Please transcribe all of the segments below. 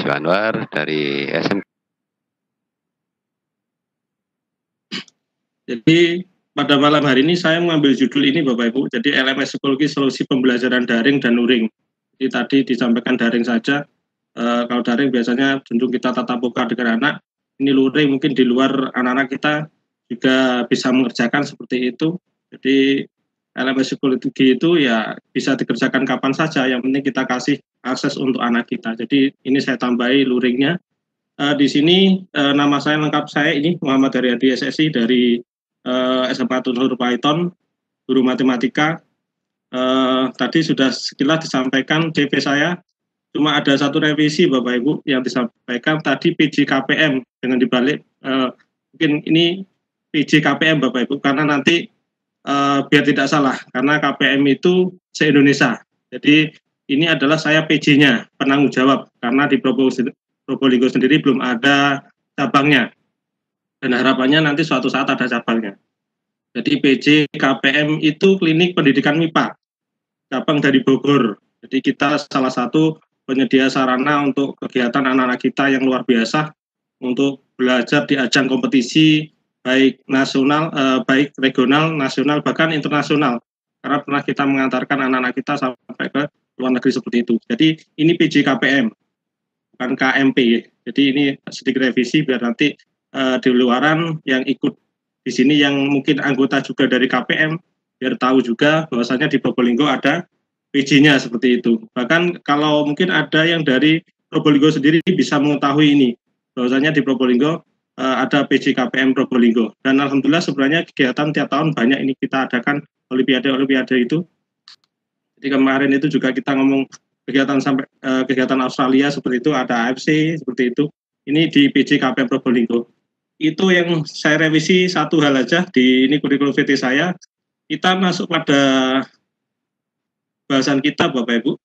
Mahasiswa Anwar dari SMK. Jadi pada malam hari ini saya mengambil judul ini Bapak Ibu, jadi LMS Psikologi Solusi Pembelajaran Daring dan Luring. Jadi tadi disampaikan daring saja, kalau daring biasanya cenderung kita tatap muka dengan anak, ini luring mungkin di luar anak-anak kita juga bisa mengerjakan seperti itu. Jadi LMS Psikologi itu ya bisa dikerjakan kapan saja, yang penting kita kasih akses untuk anak kita. Jadi ini saya tambahi luringnya. Di sini nama saya lengkap saya ini Muhammad Haryadi SSI dari SMK Tutur Python, guru matematika. Tadi sudah sekilas disampaikan CV saya, cuma ada satu revisi Bapak Ibu yang disampaikan tadi PJKPM dengan dibalik, mungkin ini PJKPM Bapak Ibu, karena nanti biar tidak salah, karena KPM itu se-Indonesia. Jadi ini adalah saya PJ-nya, penanggung jawab, karena di Probolinggo sendiri belum ada cabangnya. Dan harapannya nanti suatu saat ada cabangnya. Jadi PJ KPM itu Klinik Pendidikan MIPA, cabang dari Bogor. Jadi kita salah satu penyedia sarana untuk kegiatan anak-anak kita yang luar biasa untuk belajar di ajang kompetisi baik nasional, baik regional, nasional, bahkan internasional. Karena pernah kita mengantarkan anak-anak kita sampai ke luar negeri seperti itu. Jadi ini PJ KPM, bukan KMP. Jadi ini sedikit revisi biar nanti di luaran yang ikut di sini yang mungkin anggota juga dari KPM biar tahu juga bahwasanya di Probolinggo ada PJ-nya seperti itu. Bahkan kalau mungkin ada yang dari Probolinggo sendiri bisa mengetahui ini bahwasanya di Probolinggo ada PJ KPM Probolinggo. Dan alhamdulillah sebenarnya kegiatan tiap tahun banyak ini kita adakan olimpiade itu. Jadi kemarin itu juga kita ngomong kegiatan sampai kegiatan Australia seperti itu, ada AFC seperti itu. Ini di PJ KPM Probolinggo. Itu yang saya revisi satu hal aja di ini kurikulum VT saya. Kita masuk pada bahasan kita Bapak Ibu.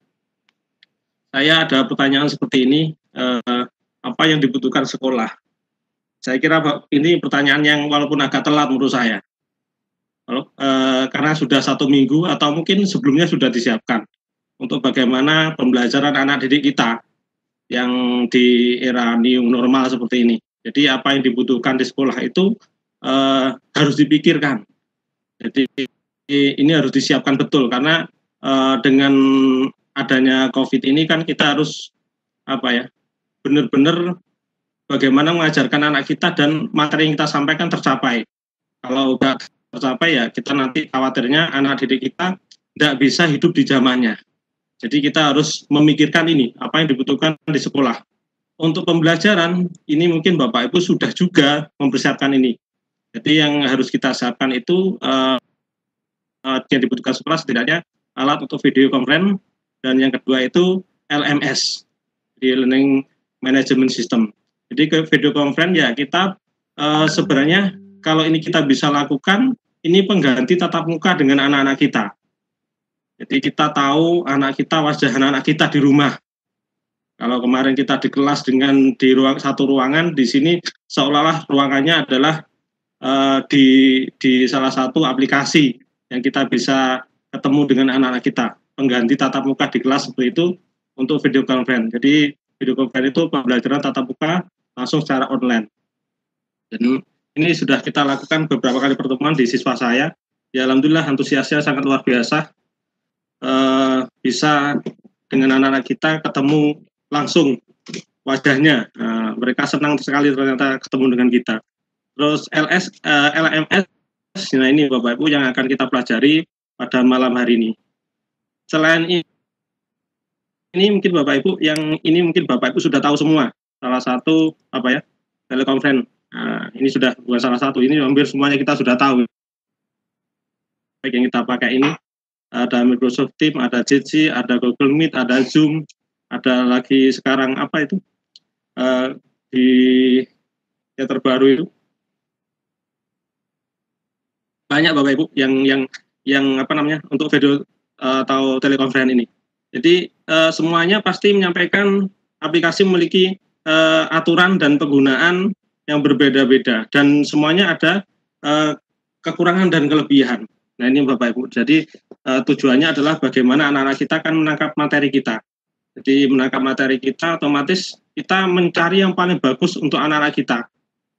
Saya ada pertanyaan seperti ini, apa yang dibutuhkan sekolah? Saya kira ini pertanyaan yang walaupun agak telat menurut saya. Karena sudah 1 minggu atau mungkin sebelumnya sudah disiapkan untuk bagaimana pembelajaran anak didik kita yang di era new normal seperti ini. Jadi apa yang dibutuhkan di sekolah itu harus dipikirkan. Jadi ini harus disiapkan betul karena dengan adanya COVID ini kan kita harus benar-benar bagaimana mengajarkan anak kita dan materi yang kita sampaikan tercapai. Kalau udah tercapai ya kita nanti khawatirnya anak didik kita tidak bisa hidup di zamannya. Jadi kita harus memikirkan ini apa yang dibutuhkan di sekolah. Untuk pembelajaran, ini mungkin Bapak Ibu sudah juga mempersiapkan ini. Jadi yang harus kita siapkan itu yang dibutuhkan sekolah setidaknya alat untuk video conference, dan yang kedua itu LMS, di Learning Management System. Jadi ke video conference ya kita sebenarnya kalau ini kita bisa lakukan, ini pengganti tatap muka dengan anak-anak kita. Jadi kita tahu anak kita, wajah anak-anak kita di rumah. Kalau kemarin kita di kelas dengan di satu ruangan, di sini seolah-olah ruangannya adalah di salah satu aplikasi yang kita bisa ketemu dengan anak-anak kita. Pengganti tatap muka di kelas seperti itu untuk video conference. Jadi video conference itu pembelajaran tatap muka langsung secara online. Dan ini sudah kita lakukan beberapa kali pertemuan di siswa saya. Ya alhamdulillah antusiasnya sangat luar biasa. Bisa dengan anak-anak kita ketemu langsung wajahnya, mereka senang sekali ternyata ketemu dengan kita. Terus LMS, nah ini Bapak Ibu yang akan kita pelajari pada malam hari ini. Selain ini mungkin Bapak Ibu yang ini mungkin Bapak Ibu sudah tahu semua. Salah satu teleconference. Ini sudah bukan salah satu, ini hampir semuanya kita sudah tahu. Baik yang kita pakai ini ada Microsoft Teams, ada Jitsi, ada Google Meet, ada Zoom. Ada lagi sekarang di yang terbaru itu banyak Bapak Ibu yang untuk video atau telekonferensi ini. Jadi semuanya pasti menyampaikan aplikasi memiliki aturan dan penggunaan yang berbeda-beda dan semuanya ada kekurangan dan kelebihan. Nah ini Bapak Ibu. Jadi tujuannya adalah bagaimana anak-anak kita akan menangkap materi kita. Jadi menangkap materi kita otomatis kita mencari yang paling bagus untuk anak-anak kita.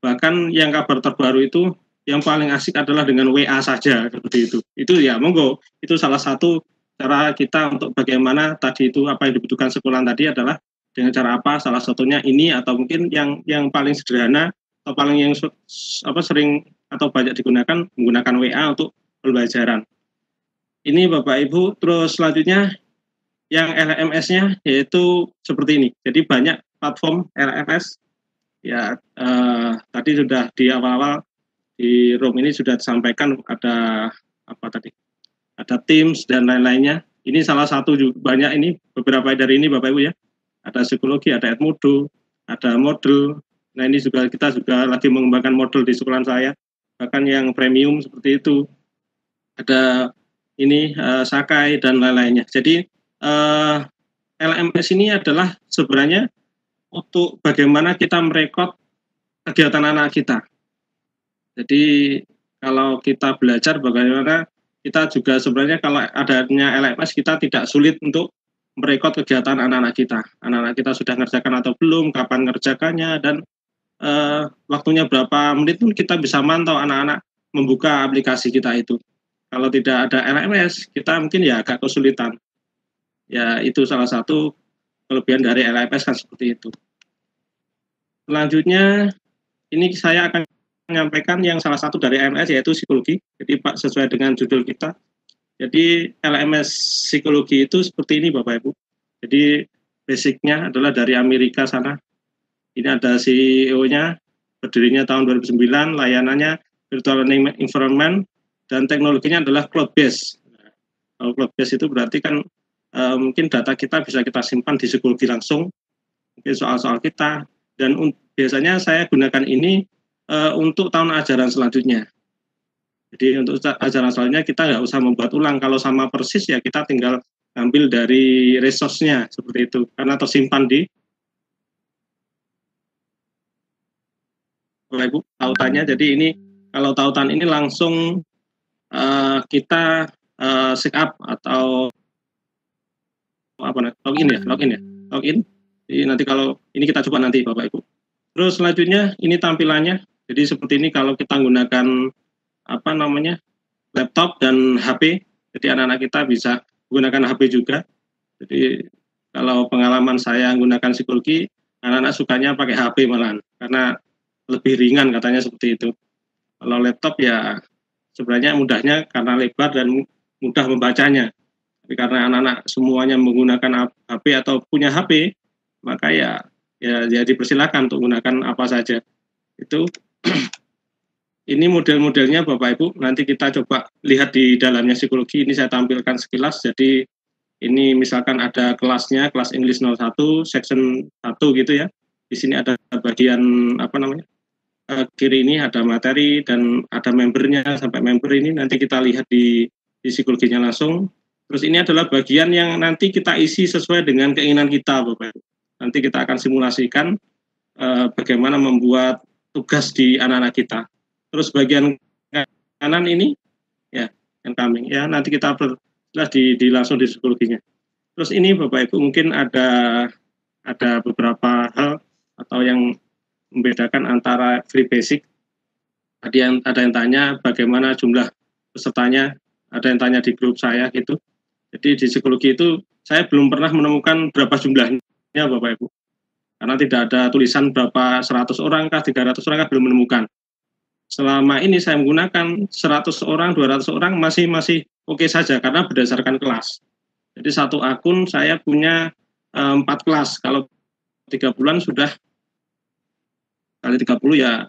Bahkan yang kabar terbaru itu yang paling asik adalah dengan WA saja seperti itu. Itu ya monggo, itu salah satu cara kita untuk bagaimana tadi itu apa yang dibutuhkan sekolah tadi adalah dengan cara apa, salah satunya ini atau mungkin yang paling sederhana atau paling yang sering atau banyak digunakan menggunakan WA untuk pembelajaran. Ini Bapak Ibu, terus selanjutnya yang LMS-nya yaitu seperti ini. Jadi banyak platform LMS ya, tadi sudah di awal-awal di room ini sudah disampaikan ada apa tadi, ada Teams dan lain-lainnya. Ini salah satu juga, banyak ini beberapa dari ini Bapak Ibu ya. Ada psikologi, ada Edmodo, ada model. Nah ini juga kita juga lagi mengembangkan model di sekolah saya, bahkan yang premium seperti itu. Ada ini Sakai dan lain-lainnya. Jadi LMS ini adalah sebenarnya untuk bagaimana kita merekod kegiatan anak kita. Jadi kalau kita belajar bagaimana kita juga sebenarnya kalau adanya LMS kita tidak sulit untuk merekod kegiatan anak-anak kita. Anak-anak kita sudah ngerjakan atau belum, kapan ngerjakannya, dan waktunya berapa menit pun kita bisa mantau anak-anak membuka aplikasi kita itu. Kalau tidak ada LMS, kita mungkin ya agak kesulitan. Ya itu salah satu kelebihan dari LMS kan seperti itu. Selanjutnya, ini saya akan menyampaikan yang salah satu dari LMS yaitu psikologi. Jadi Pak sesuai dengan judul kita. Jadi LMS psikologi itu seperti ini Bapak Ibu. Jadi basicnya adalah dari Amerika sana. Ini ada CEO-nya, berdirinya tahun 2009, layanannya virtual learning environment, dan teknologinya adalah cloud based. Kalau cloud based itu berarti kan mungkin data kita bisa kita simpan di psikologi langsung, mungkin soal-soal kita, dan biasanya saya gunakan ini untuk tahun ajaran selanjutnya. Jadi untuk ajaran selanjutnya kita nggak usah membuat ulang, kalau sama persis ya kita tinggal ambil dari resource-nya seperti itu, karena tersimpan di Bapak Ibu tautannya. Jadi ini kalau tautan ini langsung kita sign up atau apa login. Jadi nanti kalau ini kita coba nanti Bapak Ibu. Terus selanjutnya ini tampilannya. Jadi seperti ini kalau kita menggunakan apa namanya laptop dan HP. Jadi anak-anak kita bisa menggunakan HP juga. Jadi kalau pengalaman saya menggunakan psikologi, anak-anak sukanya pakai HP malahan karena lebih ringan katanya seperti itu. Kalau laptop ya sebenarnya mudahnya karena lebar dan mudah membacanya. Tapi karena anak-anak semuanya menggunakan HP atau punya HP, maka ya dipersilakan untuk menggunakan apa saja. Itu ini model-modelnya Bapak Ibu. Nanti kita coba lihat di dalamnya psikologi. Ini saya tampilkan sekilas. Jadi ini misalkan ada kelasnya, kelas English 01, section 1 gitu ya. Di sini ada bagian apa namanya? Kiri ini ada materi dan ada membernya, sampai member ini nanti kita lihat di psikologinya langsung. Terus ini adalah bagian yang nanti kita isi sesuai dengan keinginan kita Bapak Ibu. Nanti kita akan simulasikan bagaimana membuat tugas di anak-anak kita. Terus bagian kanan ini ya incoming ya, nanti kita langsung di psikologinya. Terus ini Bapak Ibu mungkin ada beberapa hal atau yang membedakan antara free basic. Tadi ada yang tanya bagaimana jumlah pesertanya, ada yang tanya di grup saya gitu. Jadi di psikologi itu saya belum pernah menemukan berapa jumlahnya Bapak Ibu. Karena tidak ada tulisan berapa 100 orang kah, 300 orang kah, belum menemukan. Selama ini saya menggunakan 100 orang, 200 orang masih oke saja karena berdasarkan kelas. Jadi satu akun saya punya 4 kelas. Kalau 3 bulan sudah kali 30 ya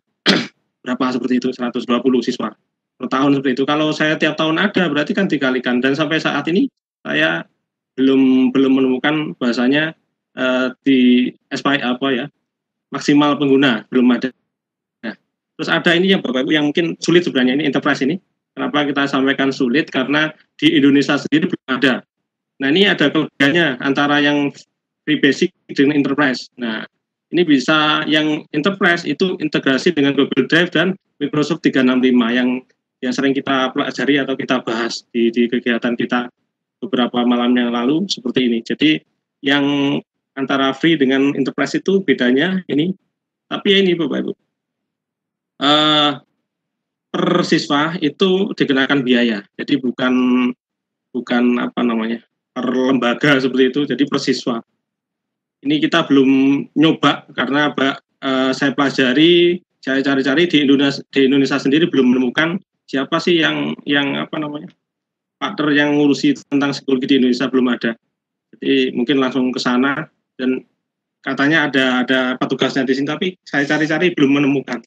berapa seperti itu, 120 siswa per tahun seperti itu. Kalau saya tiap tahun ada berarti kan dikalikan, dan sampai saat ini saya belum menemukan bahasanya di SPI apa ya maksimal pengguna belum ada. Nah, terus ada ini yang Bapak Ibu yang mungkin sulit sebenarnya, ini enterprise ini. Kenapa kita sampaikan sulit? Karena di Indonesia sendiri belum ada. Nah ini ada kelebihannya antara yang free basic dengan enterprise. Nah ini bisa yang enterprise itu integrasi dengan Google Drive dan Microsoft 365 yang sering kita pelajari atau kita bahas di kegiatan kita beberapa malam yang lalu seperti ini. Jadi yang antara free dengan enterprise itu bedanya ini. Tapi ya ini Bapak Ibu, per siswa itu dikenakan biaya. Jadi bukan apa namanya, per lembaga seperti itu, jadi per siswa. Ini kita belum nyoba karena saya pelajari, saya cari-cari di Indonesia sendiri belum menemukan siapa sih yang apa namanya, partner yang ngurusi tentang psikologi di Indonesia, belum ada. Jadi mungkin langsung ke sana, dan katanya ada petugasnya di sini, tapi saya cari-cari belum menemukan.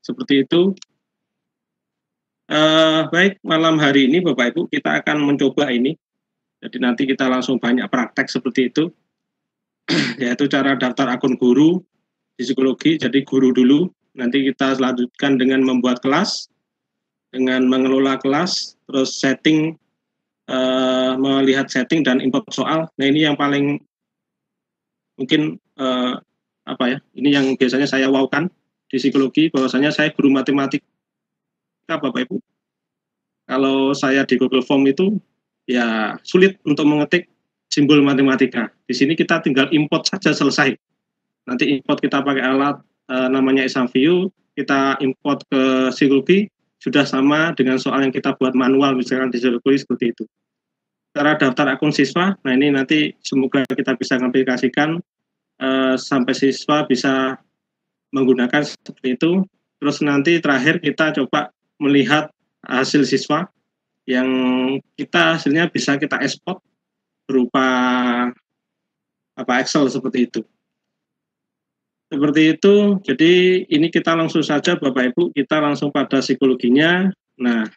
Seperti itu. Baik, malam hari ini Bapak Ibu kita akan mencoba ini. Jadi nanti kita langsung banyak praktek seperti itu, yaitu cara daftar akun guru di psikologi. Jadi guru dulu, nanti kita lanjutkan dengan membuat kelas, dengan mengelola kelas, terus setting, melihat setting dan import soal. Nah ini yang paling mungkin apa ya? Ini yang biasanya saya wowkan di psikologi, bahwasanya saya guru matematika Bapak Ibu. Kalau saya di Google Form itu ya sulit untuk mengetik simbol matematika. Di sini kita tinggal import saja, selesai. Nanti import kita pakai alat namanya ExamView, kita import ke psikologi, sudah sama dengan soal yang kita buat manual misalkan di psikologi, seperti itu. Cara daftar akun siswa, nah ini nanti semoga kita bisa mengaplikasikan sampai siswa bisa menggunakan seperti itu. Terus nanti terakhir kita coba melihat hasil siswa yang kita hasilnya bisa kita ekspor berupa Excel seperti itu. Seperti itu. Jadi ini kita langsung saja Bapak Ibu, kita langsung pada psikologinya. Nah,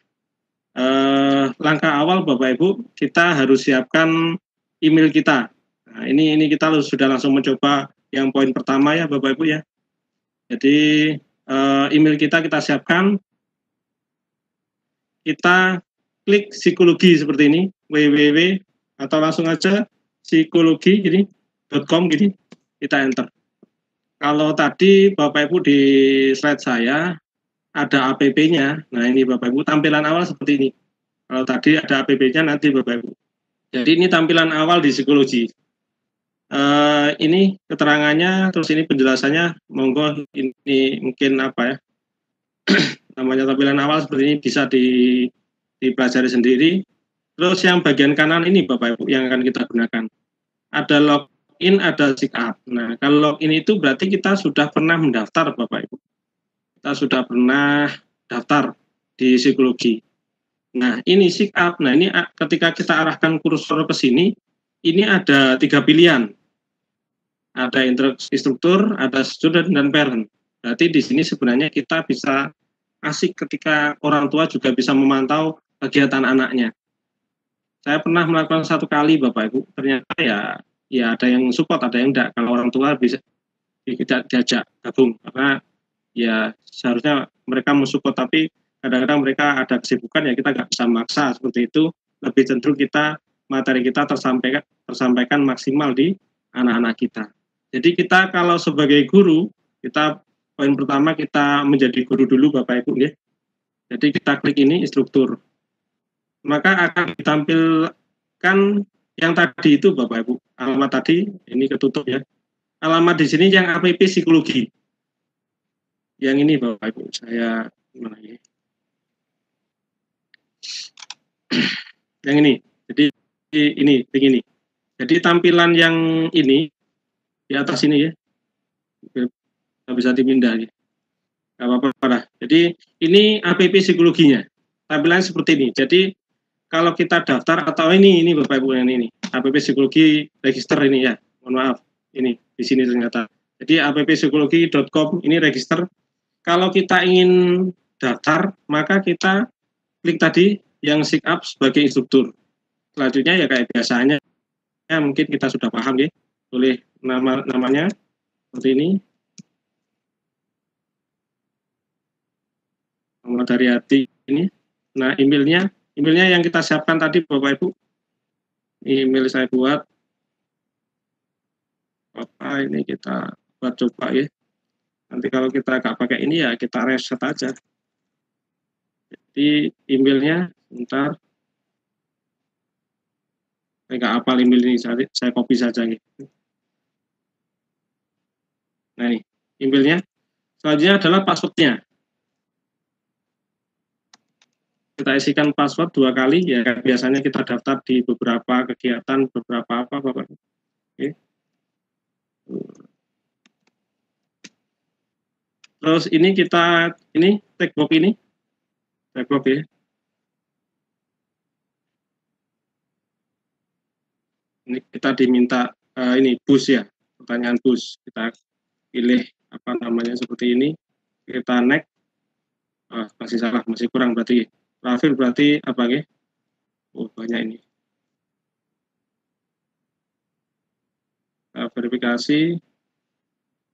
langkah awal Bapak Ibu, kita harus siapkan email kita. Nah, ini kita sudah langsung mencoba yang poin pertama ya Bapak Ibu ya. Jadi email kita siapkan. Kita klik psikologi seperti ini, www, atau langsung aja psikologi gini .com gini, kita enter. Kalau tadi Bapak Ibu di slide saya ada app-nya. Nah ini Bapak Ibu tampilan awal seperti ini. Kalau tadi ada app-nya nanti Bapak Ibu. Jadi ini tampilan awal di psikologi. Ini keterangannya, terus ini penjelasannya. Monggo ini mungkin apa ya? Namanya tampilan awal seperti ini, bisa dipelajari sendiri. Terus yang bagian kanan ini Bapak Ibu yang akan kita gunakan. Ada login, ada sign up. Nah, kalau login itu berarti kita sudah pernah mendaftar Bapak Ibu. Kita sudah pernah daftar di psikologi. Nah, ini sign up. Nah, ini ketika kita arahkan kursor ke sini, ini ada 3 pilihan. Ada instruktur, ada student, dan parent. Berarti di sini sebenarnya kita bisa asik ketika orang tua juga bisa memantau kegiatan anaknya. Saya pernah melakukan 1 kali Bapak Ibu, ternyata ya ada yang support, ada yang enggak. Kalau orang tua bisa tidak diajak gabung, karena ya seharusnya mereka mensupport, tapi kadang-kadang mereka ada kesibukan, ya kita nggak bisa maksa seperti itu. Lebih cenderung materi kita tersampaikan maksimal di anak-anak kita. Jadi kita kalau sebagai guru, kita poin pertama kita menjadi guru dulu Bapak Ibu ya. Jadi kita klik ini instruktur. Maka akan ditampilkan yang tadi itu Bapak Ibu. Alamat tadi ini ketutup ya. Alamat di sini yang app psikologi. Yang ini Bapak Ibu, saya gimana ya? Yang ini. Jadi ini begini. Jadi tampilan yang ini di atas ini ya. Nggak bisa dipindah ya. Nggak apa-apa. Jadi ini app psikologinya. Tampilannya seperti ini. Jadi kalau kita daftar atau ini Bapak Ibu yang ini app psikologi register ini ya. Mohon maaf. Ini di sini ternyata. Jadi apppsikologi.com ini register. Kalau kita ingin daftar, maka kita klik tadi yang sign up sebagai instruktur. Selanjutnya ya kayak biasanya, ya mungkin kita sudah paham ya, tulis namanya seperti ini. Nomor dari hati ini. Nah, emailnya yang kita siapkan tadi Bapak Ibu. Email saya buat. Apa ini kita buat coba ya. Nanti kalau kita nggak pakai ini ya kita reset aja. Jadi emailnya, bentar. Saya nggak hafal email ini, saya copy saja gitu. Nah ini emailnya. Selanjutnya adalah passwordnya. Kita isikan password 2 kali, ya biasanya kita daftar di beberapa kegiatan, beberapa apa Bapak. Oke. Terus ini kita, ini checkbox ini, checkbox ya. Ini kita diminta ini bus ya, pertanyaan bus. Kita pilih apa namanya seperti ini, kita next. Masih salah, masih kurang berarti. Rafil berarti apa ya? Oh banyak ini. Verifikasi.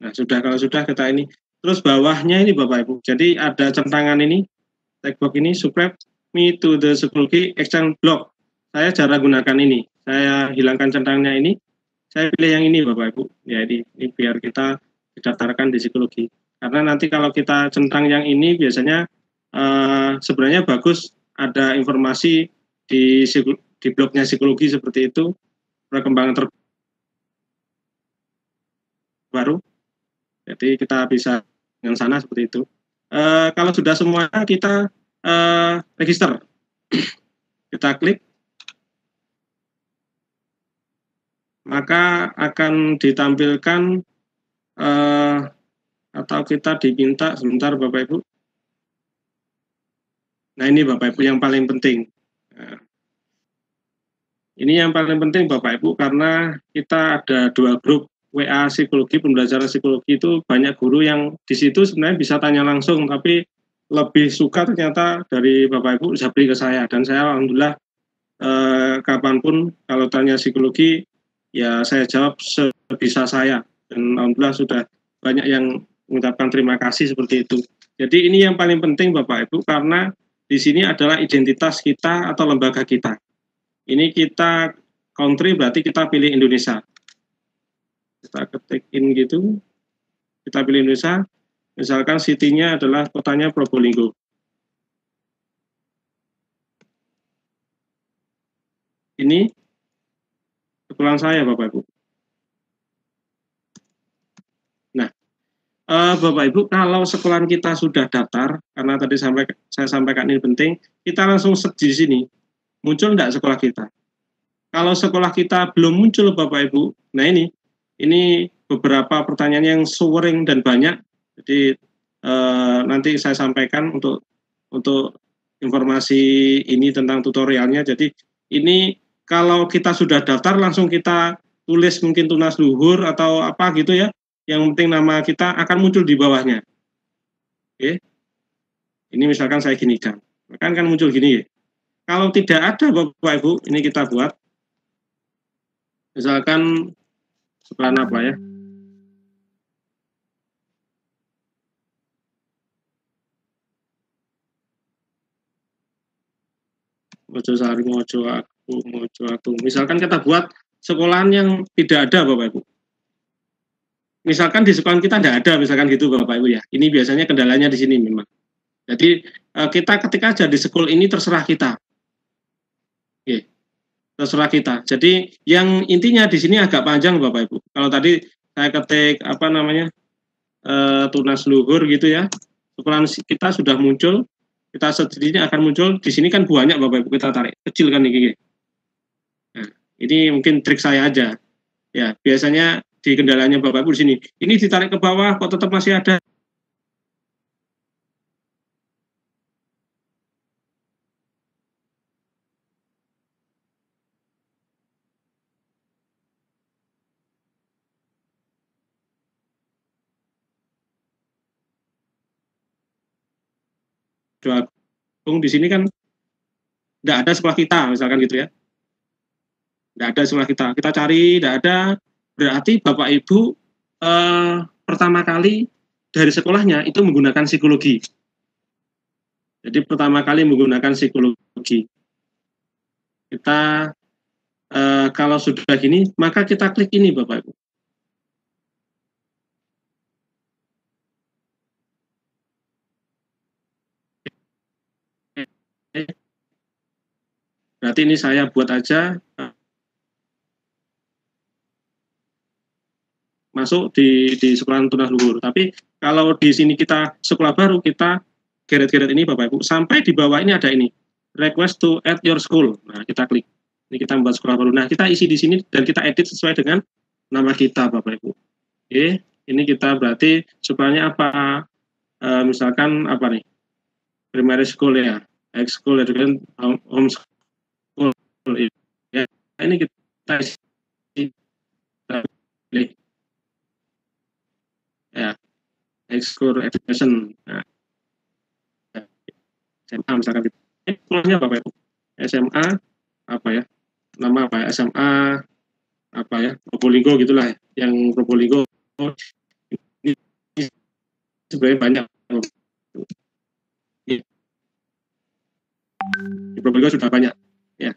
Nah sudah, kalau sudah kita ini. Terus bawahnya ini Bapak Ibu. Jadi ada centangan ini, checkbox ini, subscribe me to the school key exchange block. Saya jarang gunakan ini. Saya hilangkan centangnya ini. Saya pilih yang ini Bapak Ibu. Ya ini biar kita didaftarkan di psikologi. Karena nanti kalau kita centang yang ini biasanya sebenarnya bagus ada informasi di blognya psikologi seperti itu, perkembangan terbaru. Jadi kita bisa dengan sana seperti itu. Kalau sudah semuanya kita register. Kita klik, maka akan ditampilkan atau kita diminta sebentar Bapak Ibu. Nah ini Bapak Ibu yang paling penting. Ini yang paling penting Bapak Ibu karena kita ada 2 grup WA psikologi, pembelajaran psikologi itu banyak guru yang di situ sebenarnya bisa tanya langsung, tapi lebih suka ternyata dari Bapak Ibu japri ke saya, dan saya alhamdulillah kapanpun kalau tanya psikologi ya saya jawab sebisa saya, dan alhamdulillah sudah banyak yang mengucapkan terima kasih seperti itu. Jadi ini yang paling penting Bapak Ibu karena di sini adalah identitas kita atau lembaga kita. Ini kita country berarti kita pilih Indonesia. Kita ketik in gitu, kita pilih Indonesia. Misalkan city-nya adalah kotanya Probolinggo. Ini sekolahan saya Bapak Ibu. Nah, Bapak Ibu kalau sekolahan kita sudah daftar, karena tadi saya sampaikan ini penting, kita langsung search di sini. Muncul enggak sekolah kita? Kalau sekolah kita belum muncul Bapak Ibu, nah ini beberapa pertanyaan yang sering dan banyak. Jadi nanti saya sampaikan untuk informasi ini tentang tutorialnya. Jadi ini kalau kita sudah daftar langsung kita tulis mungkin tunas luhur atau apa gitu ya. Yang penting nama kita akan muncul di bawahnya. Oke. Ini misalkan saya gini kan muncul gini ya. Kalau tidak ada Bapak Ibu, ini kita buat. Misalkan sekolah apa ya? Mojosari, Mojo Agung. Misalkan kita buat sekolahan yang tidak ada Bapak Ibu. Misalkan di sekolah kita tidak ada, misalkan gitu Bapak Ibu ya. Ini biasanya kendalanya di sini memang. Jadi kita ketika aja di sekolah ini terserah kita. Oke, terserah kita. Jadi yang intinya di sini agak panjang Bapak Ibu. Kalau tadi saya ketik apa namanya tunas luhur gitu ya, sekolah kita sudah muncul, kita sendiri akan muncul. Di sini kan banyak Bapak Ibu, kita tarik kecil kan ini. Nah, ini mungkin trik saya aja. Ya, biasanya di kendalanya Bapak Ibu di sini. Ini ditarik ke bawah kok tetap masih ada. Agung di sini kan tidak ada sekolah kita, misalkan gitu ya. Tidak ada sekolah kita. Kita cari, tidak ada. Berarti Bapak Ibu pertama kali dari sekolahnya itu menggunakan psikologi. Jadi pertama kali menggunakan psikologi. Kita kalau sudah gini, maka kita klik ini Bapak Ibu. Berarti ini saya buat aja masuk di sekolah tunas luhur. Tapi kalau di sini kita sekolah baru, kita geret-geret ini Bapak Ibu, sampai di bawah ini ada ini, request to add your school. Nah, kita klik. Ini kita membuat sekolah baru. Nah, kita isi di sini dan kita edit sesuai dengan nama kita Bapak Ibu. Oke, ini kita berarti sebenarnya apa? Misalkan apa nih? Primary school ya, high school, education, home school. Ya, ini kita isi. Ya, high school education. Nah, SMA misalkan gitu. Sekolahnya Bapak Ibu. SMA apa ya? Nama apa ya? SMA apa ya? Probolinggo gitulah. Yang Probolinggo ini sebenarnya banyak. Di Probolinggo sudah banyak. Ya.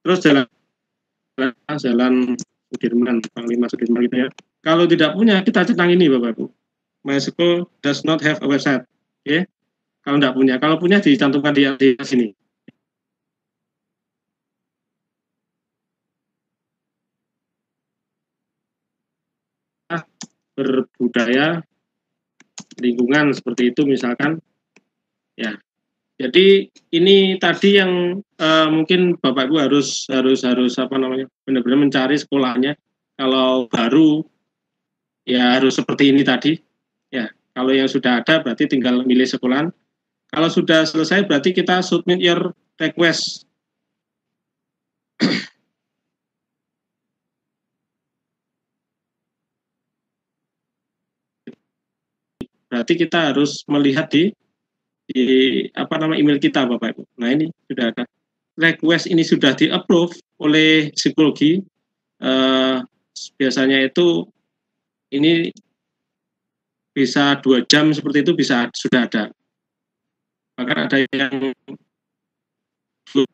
Terus jalan Sudirman, Panglima Sudirman gitu ya. Kalau tidak punya, kita centang ini Bapak Ibu. My school does not have a website. Oke. Kalau tidak punya, kalau punya dicantumkan di sini. Berbudaya, lingkungan seperti itu misalkan. Ya. Jadi ini tadi yang mungkin Bapak Ibu harus apa namanya? Benar-benar mencari sekolahnya. Kalau baru ya harus seperti ini tadi. Ya, kalau yang sudah ada berarti tinggal milih sekolahan. Kalau sudah selesai berarti kita submit your request. Berarti kita harus melihat di apa nama email kita Bapak Ibu. Nah, ini sudah ada. Request ini sudah di-approve oleh psikologi. Biasanya itu ini bisa 2 jam seperti itu bisa sudah ada. Bahkan ada yang 2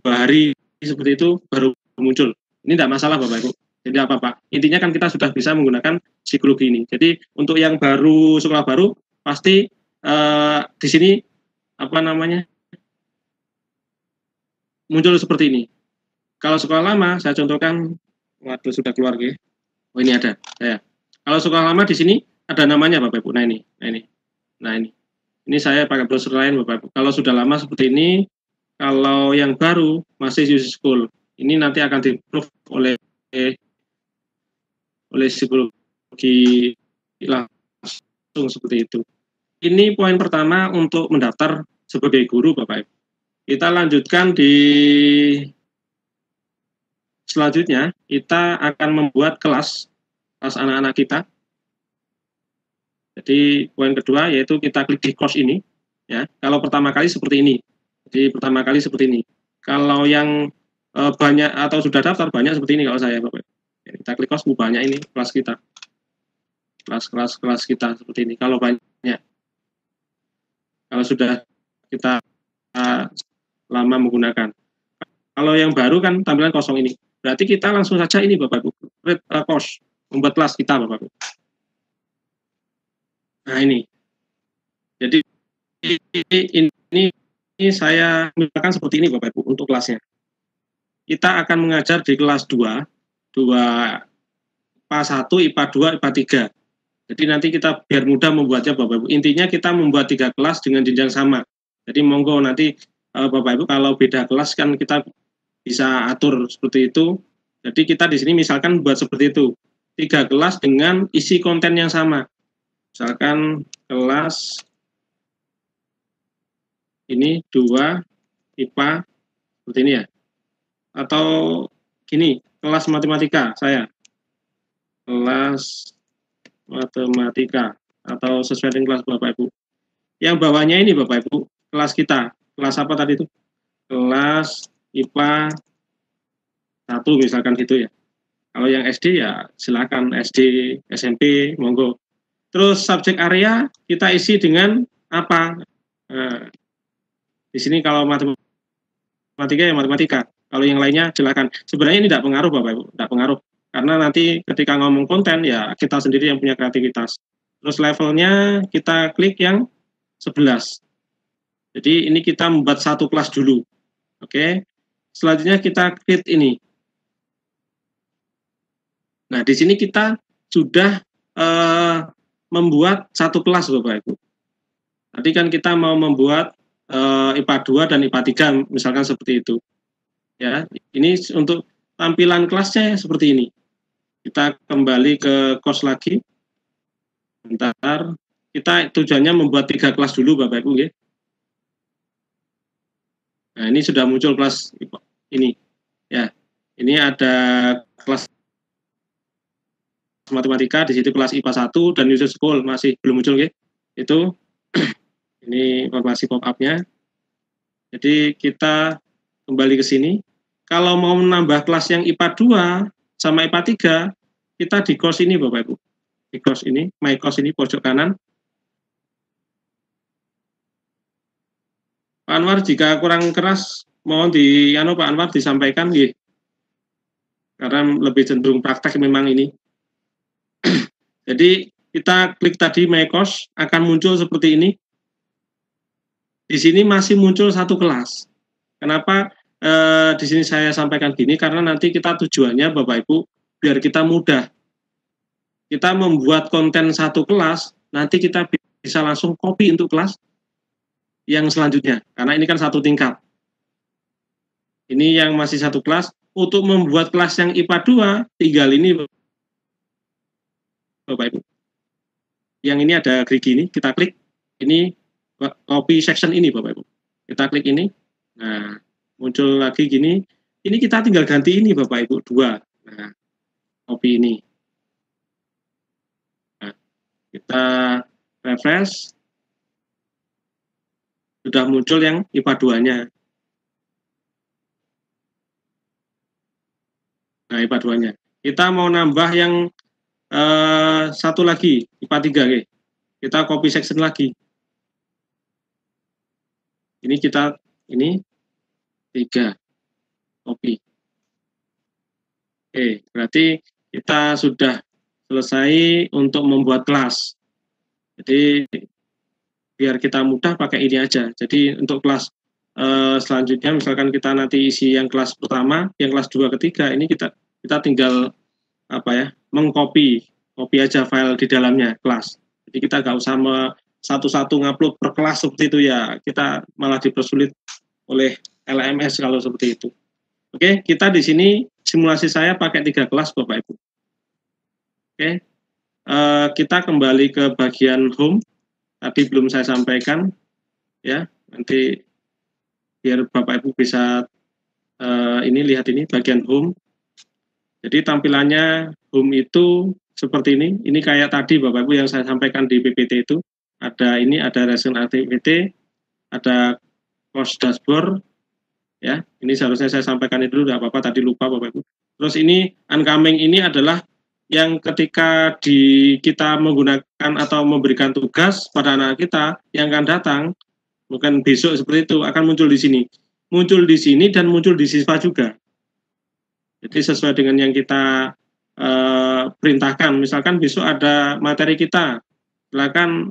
hari seperti itu baru muncul. Ini tidak masalah Bapak Ibu. Jadi apa Pak? Intinya kan kita sudah bisa menggunakan psikologi ini. Jadi untuk yang baru, sekolah baru, pasti di sini apa namanya muncul seperti ini. Kalau sekolah lama, saya contohkan, waduh sudah keluar gitu. Oh ini ada, saya. Kalau sekolah lama di sini ada namanya Bapak Ibu. Nah ini saya pakai browser lain Bapak Ibu. Kalau sudah lama seperti ini, kalau yang baru masih use school, ini nanti akan di-approve oleh psikologi langsung seperti itu. Ini poin pertama untuk mendaftar sebagai guru Bapak Ibu. Kita lanjutkan di selanjutnya, kita akan membuat kelas anak-anak kita. Jadi poin kedua yaitu kita klik di course ini. Ya, kalau pertama kali seperti ini. Jadi pertama kali seperti ini. Kalau yang banyak atau sudah daftar banyak seperti ini kalau saya Bapak. Ya, kita klik course banyak ini kelas kita. Kelas kita seperti ini. Kalau banyak. Kalau sudah kita lama menggunakan. Kalau yang baru kan tampilan kosong ini. Berarti kita langsung saja ini Bapak Ibu. Create course, membuat kelas kita Bapak Ibu. Nah ini. Jadi ini saya misalkan seperti ini Bapak Ibu untuk kelasnya. Kita akan mengajar di kelas 2 IPA 1, IPA 2, IPA 3. Jadi nanti kita biar mudah membuatnya Bapak Ibu. Intinya kita membuat 3 kelas dengan jenjang sama. Jadi monggo nanti Bapak Ibu kalau beda kelas kan kita bisa atur seperti itu. Jadi kita di sini misalkan buat seperti itu. 3 kelas dengan isi konten yang sama. Misalkan kelas ini 2 IPA seperti ini ya. Atau gini, kelas matematika saya. Kelas matematika atau sesuai dengan kelas Bapak Ibu. Yang bawahnya ini Bapak Ibu, kelas kita. Kelas apa tadi itu? Kelas IPA 1 misalkan gitu ya. Kalau yang SD ya silakan SD, SMP, monggo. Terus subjek area kita isi dengan apa? Nah, di sini kalau matematika ya matematika. Kalau yang lainnya silakan. Sebenarnya ini tidak pengaruh Bapak Ibu, tidak pengaruh. Karena nanti ketika ngomong konten ya kita sendiri yang punya kreativitas. Terus levelnya kita klik yang 11. Jadi ini kita membuat 1 kelas dulu. Oke. Selanjutnya kita create ini. Nah, di sini kita sudah membuat satu kelas Bapak Ibu. Tadi kan kita mau membuat IPA 2 dan IPA 3 misalkan seperti itu. Ya, ini untuk tampilan kelasnya seperti ini. Kita kembali ke course lagi. Bentar. Kita tujuannya membuat 3 kelas dulu Bapak Ibu ya. Nah, ini sudah muncul kelas ini. Ya. Ini ada kelas matematika, di situ kelas IPA 1 dan user school masih belum muncul ya. Itu ini informasi pop-up-nya. Jadi kita kembali ke sini. Kalau mau menambah kelas yang IPA 2 sama IPA 3, kita di course ini Bapak Ibu. Di course ini, my course ini pojok kanan. Pak Anwar, jika kurang keras mohon Pak Anwar disampaikan ya. Karena lebih cenderung praktek memang ini. Jadi kita klik tadi my course, akan muncul seperti ini. Di sini masih muncul satu kelas. Kenapa di sini saya sampaikan gini? Karena nanti kita tujuannya Bapak Ibu biar kita mudah. Kita membuat konten satu kelas, nanti kita bisa langsung copy untuk kelas yang selanjutnya. Karena ini kan satu tingkat. Ini yang masih satu kelas. Untuk membuat kelas yang IPA 2, tinggal ini Bapak Ibu. Yang ini ada gerigi ini, kita klik. Ini copy section ini Bapak Ibu. Kita klik ini. Nah, muncul lagi gini. Ini kita tinggal ganti ini Bapak Ibu, 2. Nah, copy ini. Nah, kita refresh. Sudah muncul yang IPA 2-nya. Nah, IPA 2-nya. Kita mau nambah yang satu lagi, IPA 3. Okay. Kita copy section lagi. Ini kita, ini 3. Copy. Oke, berarti kita sudah selesai untuk membuat kelas. Jadi, biar kita mudah pakai ini aja. Jadi, untuk kelas selanjutnya, misalkan kita nanti isi yang kelas pertama, yang kelas 2 ketiga, ini kita tinggal mengcopy aja file di dalamnya kelas. Jadi kita nggak usah satu-satu ngupload per kelas seperti itu ya, kita malah dipersulit oleh LMS kalau seperti itu. Oke, kita di sini simulasi saya pakai 3 kelas Bapak Ibu. Oke, kita kembali ke bagian home. Tadi belum saya sampaikan, ya nanti biar Bapak Ibu bisa ini lihat ini bagian home. Jadi tampilannya home itu seperti ini. Ini kayak tadi Bapak Ibu yang saya sampaikan di PPT itu. Ada ini, ada recent activity, ada course dashboard. Ya, ini seharusnya saya sampaikan itu dulu, tidak apa-apa, tadi lupa Bapak Ibu. Terus ini incoming ini adalah yang ketika kita menggunakan atau memberikan tugas pada anak kita yang akan datang, bukan besok seperti itu, akan muncul di sini. Muncul di sini dan muncul di siswa juga. Jadi sesuai dengan yang kita perintahkan. Misalkan besok ada materi kita, silakan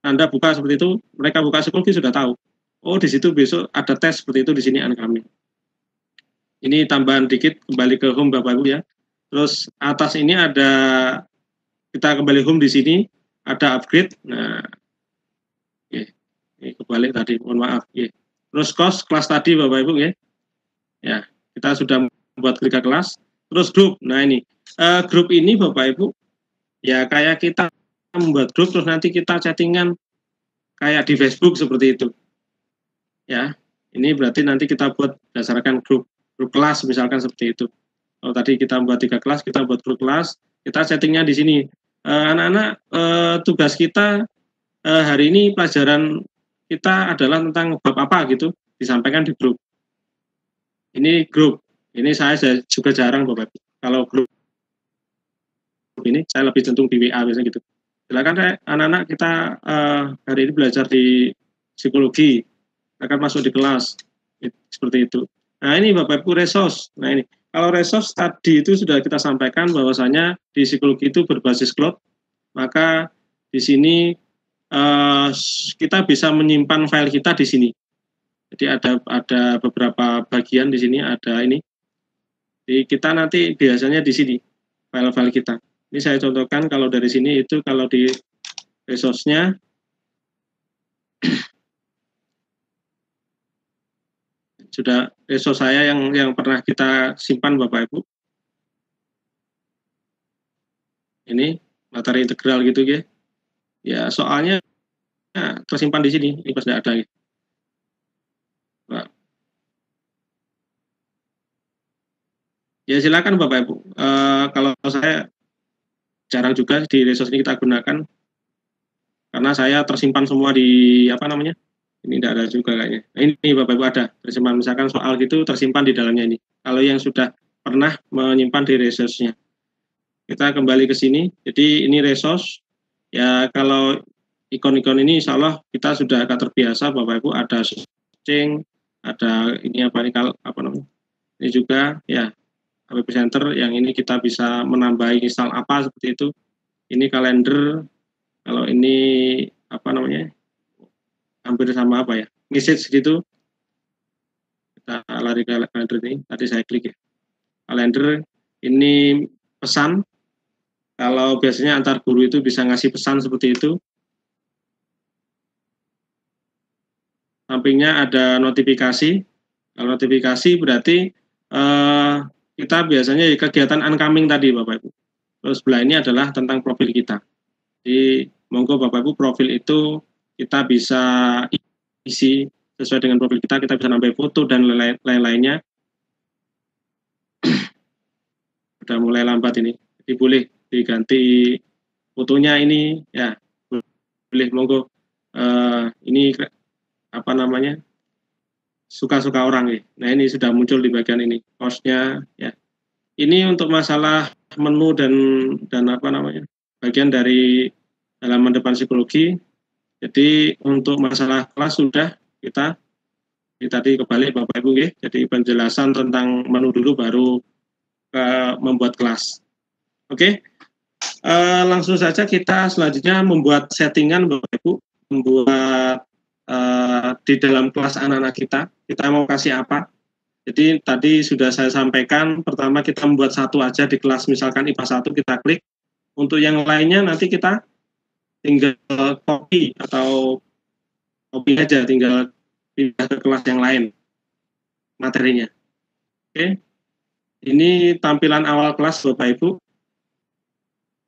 Anda buka seperti itu, mereka buka Schoology sudah tahu. Oh, di situ besok ada tes seperti itu, di sini incoming. Ini tambahan dikit, kembali ke home Bapak Ibu ya. Terus atas ini ada, kita kembali home di sini, ada upgrade. Nah, ini kebalik tadi, mohon maaf. Terus kelas tadi Bapak Ibu ya. Ya, kita sudah membuat 3 kelas. Terus grup. Nah, ini grup ini Bapak Ibu ya kayak kita membuat grup terus nanti kita chattingan kayak di Facebook seperti itu. Ya, ini berarti nanti kita buat berdasarkan grup kelas misalkan seperti itu. Kalau tadi kita membuat 3 kelas, kita buat grup kelas, kita settingnya di sini. Anak-anak, tugas kita hari ini pelajaran kita adalah tentang bab apa gitu, disampaikan di grup. Ini grup. Ini saya juga jarang Bapak Ibu. Kalau grup ini saya lebih cenderung di WA biasanya gitu. Silakan anak-anak kita hari ini belajar di psikologi, akan masuk di kelas seperti itu. Nah, ini Bapak Ibu resource. Nah, ini kalau resource tadi itu sudah kita sampaikan bahwasanya di psikologi itu berbasis cloud, maka di sini kita bisa menyimpan file kita di sini. Jadi ada beberapa bagian di sini, ada ini. Jadi kita nanti biasanya di sini file-file kita. Ini saya contohkan kalau dari sini itu kalau di resource-nya sudah resource saya yang pernah kita simpan Bapak Ibu. Ini materi integral gitu ya. Ya soalnya tersimpan di sini, ini pas tidak ada. Nah. Ya silakan Bapak Ibu. Kalau saya jarang juga di resource ini kita gunakan karena saya tersimpan semua di apa namanya? Ini tidak ada juga kayaknya. Nah, ini Bapak Ibu ada tersimpan, misalkan soal gitu tersimpan di dalamnya ini. Kalau yang sudah pernah menyimpan di resource-nya. Kita kembali ke sini. Jadi ini resource. Ya kalau ikon-ikon ini insya Allah kita sudah agak terbiasa Bapak Ibu, ada searching, ada ini apa namanya? Ini juga ya Web Center yang ini kita bisa menambah install apa seperti itu. Ini kalender, kalau ini apa namanya? Hampir sama apa ya? Message gitu. Kita lari ke kalender ini, tadi saya klik ya. Kalender ini pesan. Kalau biasanya antar guru itu bisa ngasih pesan seperti itu. Sampingnya ada notifikasi. Kalau notifikasi berarti kita biasanya kegiatan incoming tadi Bapak Ibu. Terus sebelah ini adalah tentang profil kita. Jadi monggo Bapak Ibu, profil itu kita bisa isi sesuai dengan profil kita bisa nambah foto dan lain-lainnya. Sudah mulai lambat ini. Jadi boleh diganti fotonya ini ya. Boleh monggo. Ini apa namanya? Suka-suka orang ya. Nah, ini sudah muncul di bagian ini. Hostnya ya. Ini untuk masalah menu dan apa namanya? Bagian dari halaman depan psikologi. Jadi untuk masalah kelas sudah kita tadi kembali Bapak Ibu ya. Jadi penjelasan tentang menu dulu baru ke membuat kelas. Oke. Langsung saja kita selanjutnya membuat settingan Bapak Ibu, membuat di dalam kelas anak-anak kita mau kasih apa. Jadi tadi sudah saya sampaikan, pertama kita membuat satu aja di kelas, misalkan IPA 1 kita klik. Untuk yang lainnya nanti kita tinggal copy atau copy aja, tinggal pindah ke kelas yang lain materinya. Oke. Ini tampilan awal kelas Bapak Ibu.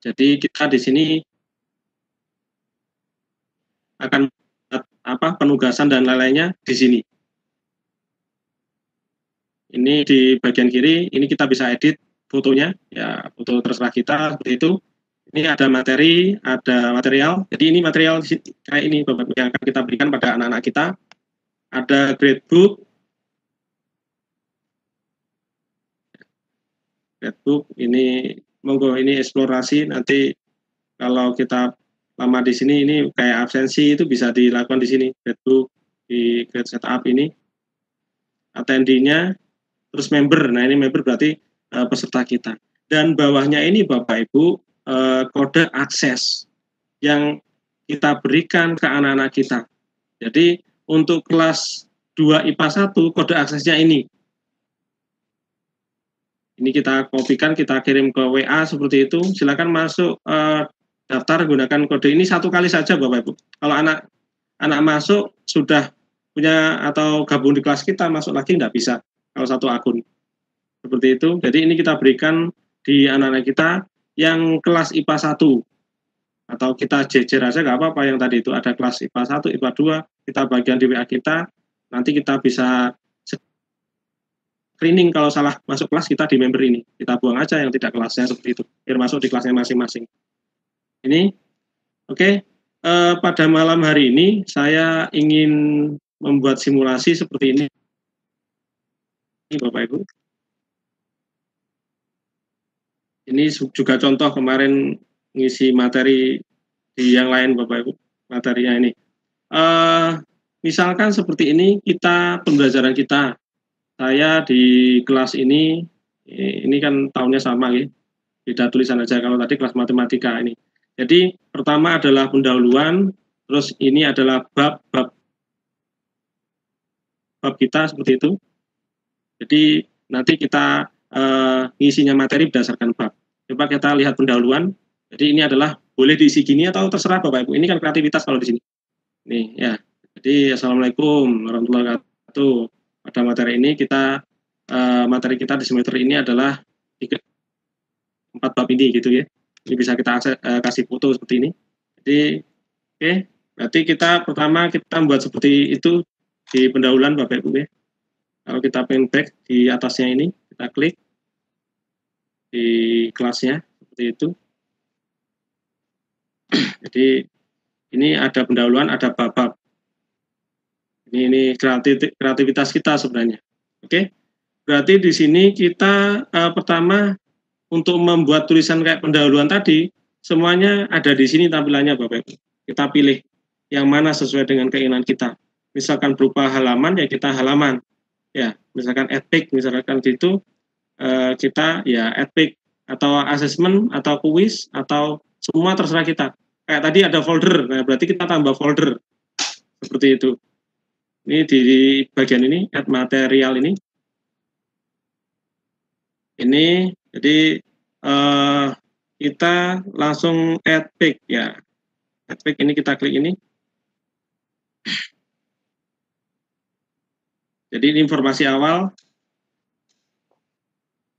Jadi kita di sini akan penugasan dan lain-lainnya di sini. Ini di bagian kiri, ini kita bisa edit fotonya, ya foto terserah kita seperti itu. Ini ada materi, ada material. Jadi ini material kayak ini Bapak yang akan kita berikan pada anak-anak kita. Ada gradebook. Gradebook ini monggo ini eksplorasi, nanti kalau kita lama di sini ini kayak absensi itu bisa dilakukan di sini. Gradebook di grade setup ini. Attendee-nya, terus member. Nah, ini member berarti peserta kita. Dan bawahnya ini Bapak Ibu kode akses yang kita berikan ke anak-anak kita. Jadi untuk kelas 2 IPA 1 kode aksesnya ini. Ini kita kopikan, kita kirim ke WA seperti itu. Silakan masuk daftar gunakan kode ini satu kali saja Bapak Ibu. Kalau anak masuk sudah punya atau gabung di kelas kita, masuk lagi nggak bisa kalau satu akun. Seperti itu. Jadi ini kita berikan di anak-anak kita yang kelas IPA 1 atau kita jejer aja nggak apa-apa, yang tadi itu ada kelas IPA 1, IPA 2, kita bagian di WA kita, nanti kita bisa screening kalau salah masuk kelas kita di member ini, kita buang aja yang tidak kelasnya seperti itu, biar masuk di kelasnya masing-masing. Ini oke. Pada malam hari ini saya ingin membuat simulasi seperti ini Bapak Ibu. Ini juga contoh kemarin ngisi materi di yang lain Bapak Ibu, materinya ini. Misalkan seperti ini kita pembelajaran kita. Saya di kelas ini kan tahunnya sama ya. Beda tulisan aja, kalau tadi kelas matematika ini. Jadi pertama adalah pendahuluan, terus ini adalah bab kita seperti itu. Jadi nanti kita ngisinya materi berdasarkan bab. Coba kita lihat pendahuluan. Jadi ini adalah boleh diisi gini atau terserah Bapak Ibu. Ini kan kreativitas kalau di sini. Nih ya. Jadi Assalamualaikum warahmatullahi wabarakatuh. Pada materi ini materi kita di semester ini adalah 4 bab ini gitu ya. Ini bisa kita kasih foto seperti ini. Jadi oke, berarti pertama kita membuat seperti itu di pendahuluan Bapak Ibu ya. Kalau kita pengen back di atasnya ini, kita klik di kelasnya seperti itu. Jadi ini ada pendahuluan, ada bab-bab. Ini kreativitas kita sebenarnya. Oke, berarti di sini kita pertama untuk membuat tulisan kayak pendahuluan tadi, semuanya ada di sini tampilannya Bapak Ibu. Kita pilih yang mana sesuai dengan keinginan kita. Misalkan berupa halaman, ya kita halaman. Ya, misalkan epic, misalkan gitu, kita ya epic, atau assessment, atau kuis, atau semua terserah kita. Kayak tadi ada folder, nah berarti kita tambah folder. Seperti itu. Ini di bagian ini, add material ini. Ini, jadi kita langsung add pick ya. Add pick ini kita klik ini. Jadi ini informasi awal.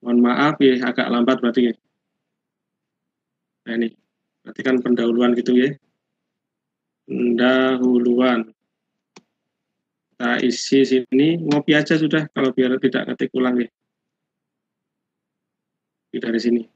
Mohon maaf ya agak lambat berarti ya. Nah ini, berarti kan pendahuluan gitu ya. Pendahuluan. Kita isi sini, ngopi aja sudah kalau biar tidak ketik ulang ya. Dari sini.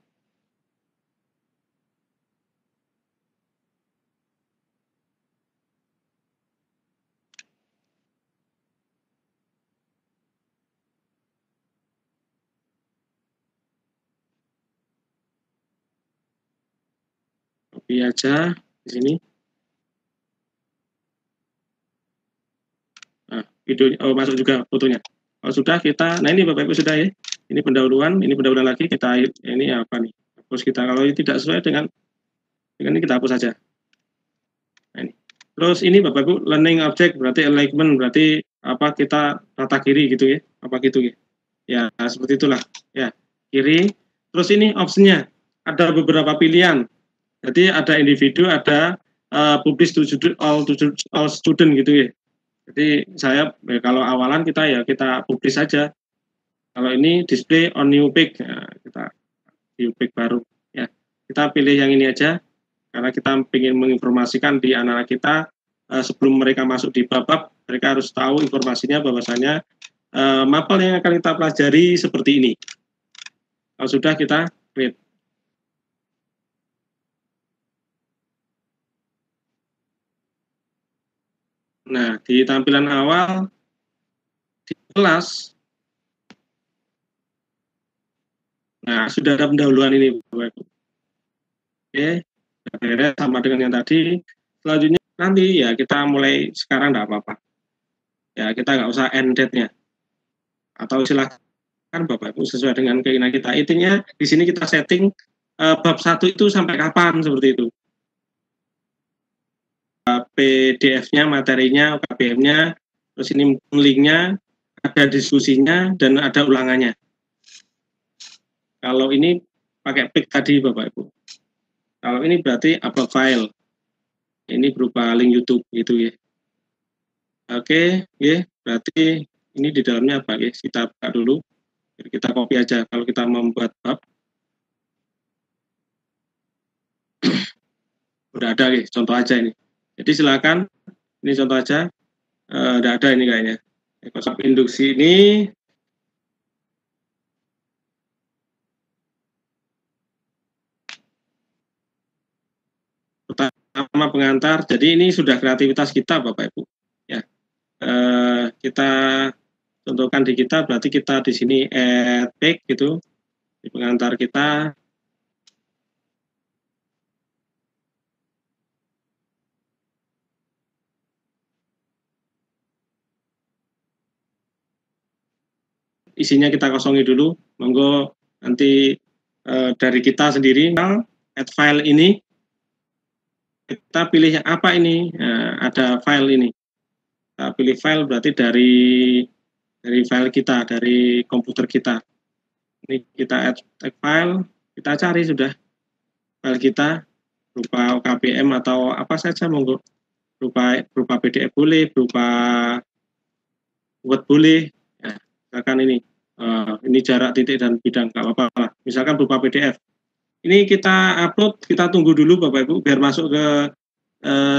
Copy aja di sini. Nah, videonya masuk juga fotonya. Kalau sudah kita, nah ini Bapak Ibu sudah ya. Ini pendahuluan lagi kita ini apa nih? Hapus kita kalau ini tidak sesuai dengan ini kita hapus saja. Nah, ini. Terus ini Bapak Ibu learning object berarti alignment berarti apa kita rata kiri gitu ya. Apa gitu ya. Ya, seperti itulah. Ya, kiri. Terus ini optionnya ada beberapa pilihan. Jadi ada individu, ada publish to all student gitu ya. Jadi kalau awalan kita publish saja. Kalau ini display on new page, ya, kita new page baru. Ya, kita pilih yang ini aja karena kita ingin menginformasikan di anak-anak kita sebelum mereka masuk di bab-bab, mereka harus tahu informasinya bahwasanya mapel yang akan kita pelajari seperti ini. Kalau sudah kita create. Nah, di tampilan awal di kelas, nah sudah ada pendahuluan ini, Bapak Ibu. Oke, sama dengan yang tadi. Selanjutnya nanti ya kita mulai sekarang tidak apa-apa. Ya kita nggak usah end date-nya. Atau silakan Bapak Ibu sesuai dengan keinginan kita. Intinya di sini kita setting bab 1 itu sampai kapan seperti itu. PDF-nya, materinya, KBM-nya, terus ini link-nya, ada diskusinya, dan ada ulangannya. Kalau ini pakai pick tadi Bapak Ibu. Kalau ini berarti apa file. Ini berupa link YouTube gitu ya. Oke, ya, berarti ini di dalamnya apa ya? Kita buka dulu. Kita copy aja kalau kita membuat bab. Udah ada ya, contoh aja ini. Jadi silakan, ini contoh aja. Udah ada ini kayaknya. Microsoft induksi ini pertama pengantar. Jadi ini sudah kreativitas kita Bapak Ibu. Ya, kita contohkan di kita berarti kita di sini add pick gitu di pengantar kita. Isinya kita kosongi dulu, monggo nanti dari kita sendiri add file ini kita pilih apa ini, ada file ini, kita pilih file berarti dari file kita, dari komputer kita. Ini kita add file, Kita cari sudah file kita berupa OKBM atau apa saja, monggo, berupa PDF boleh, berupa Word boleh. Ya, misalkan ini jarak, titik, dan bidang, nggak apa-apa lah. Misalkan berupa PDF. Ini kita upload, kita tunggu dulu Bapak Ibu biar masuk ke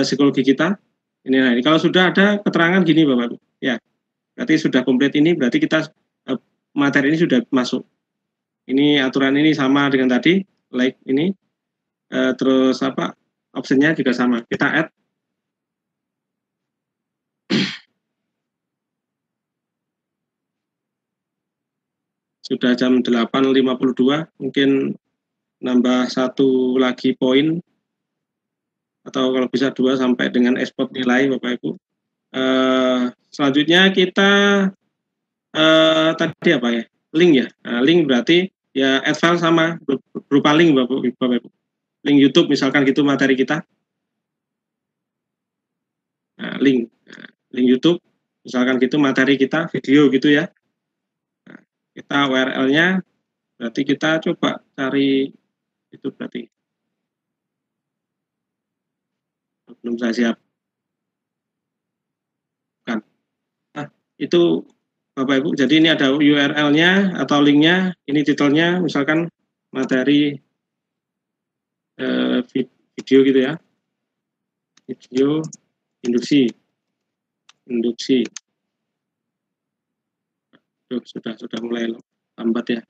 psikologi kita. Ini kalau sudah ada keterangan gini Bapak Ibu, ya berarti sudah komplit. Ini berarti kita materi ini sudah masuk. Ini aturan ini sama dengan tadi, like ini, terus apa optionnya juga sama. Kita add. Sudah jam 8.52, mungkin nambah satu lagi poin, atau kalau bisa 2 sampai dengan ekspor nilai Bapak Ibu. Selanjutnya kita tadi apa ya? Link ya. Nah, link berarti ya add file sama, berupa link Bapak Ibu. Link YouTube misalkan gitu materi kita. Nah, link YouTube misalkan gitu materi kita, video gitu ya. Nah, kita URL-nya berarti kita coba cari itu, berarti belum saya siapkan. Nah, itu Bapak Ibu, jadi ini ada URL-nya atau link-nya, ini titelnya misalkan materi video gitu ya, video induksi. Sudah mulai lambat ya.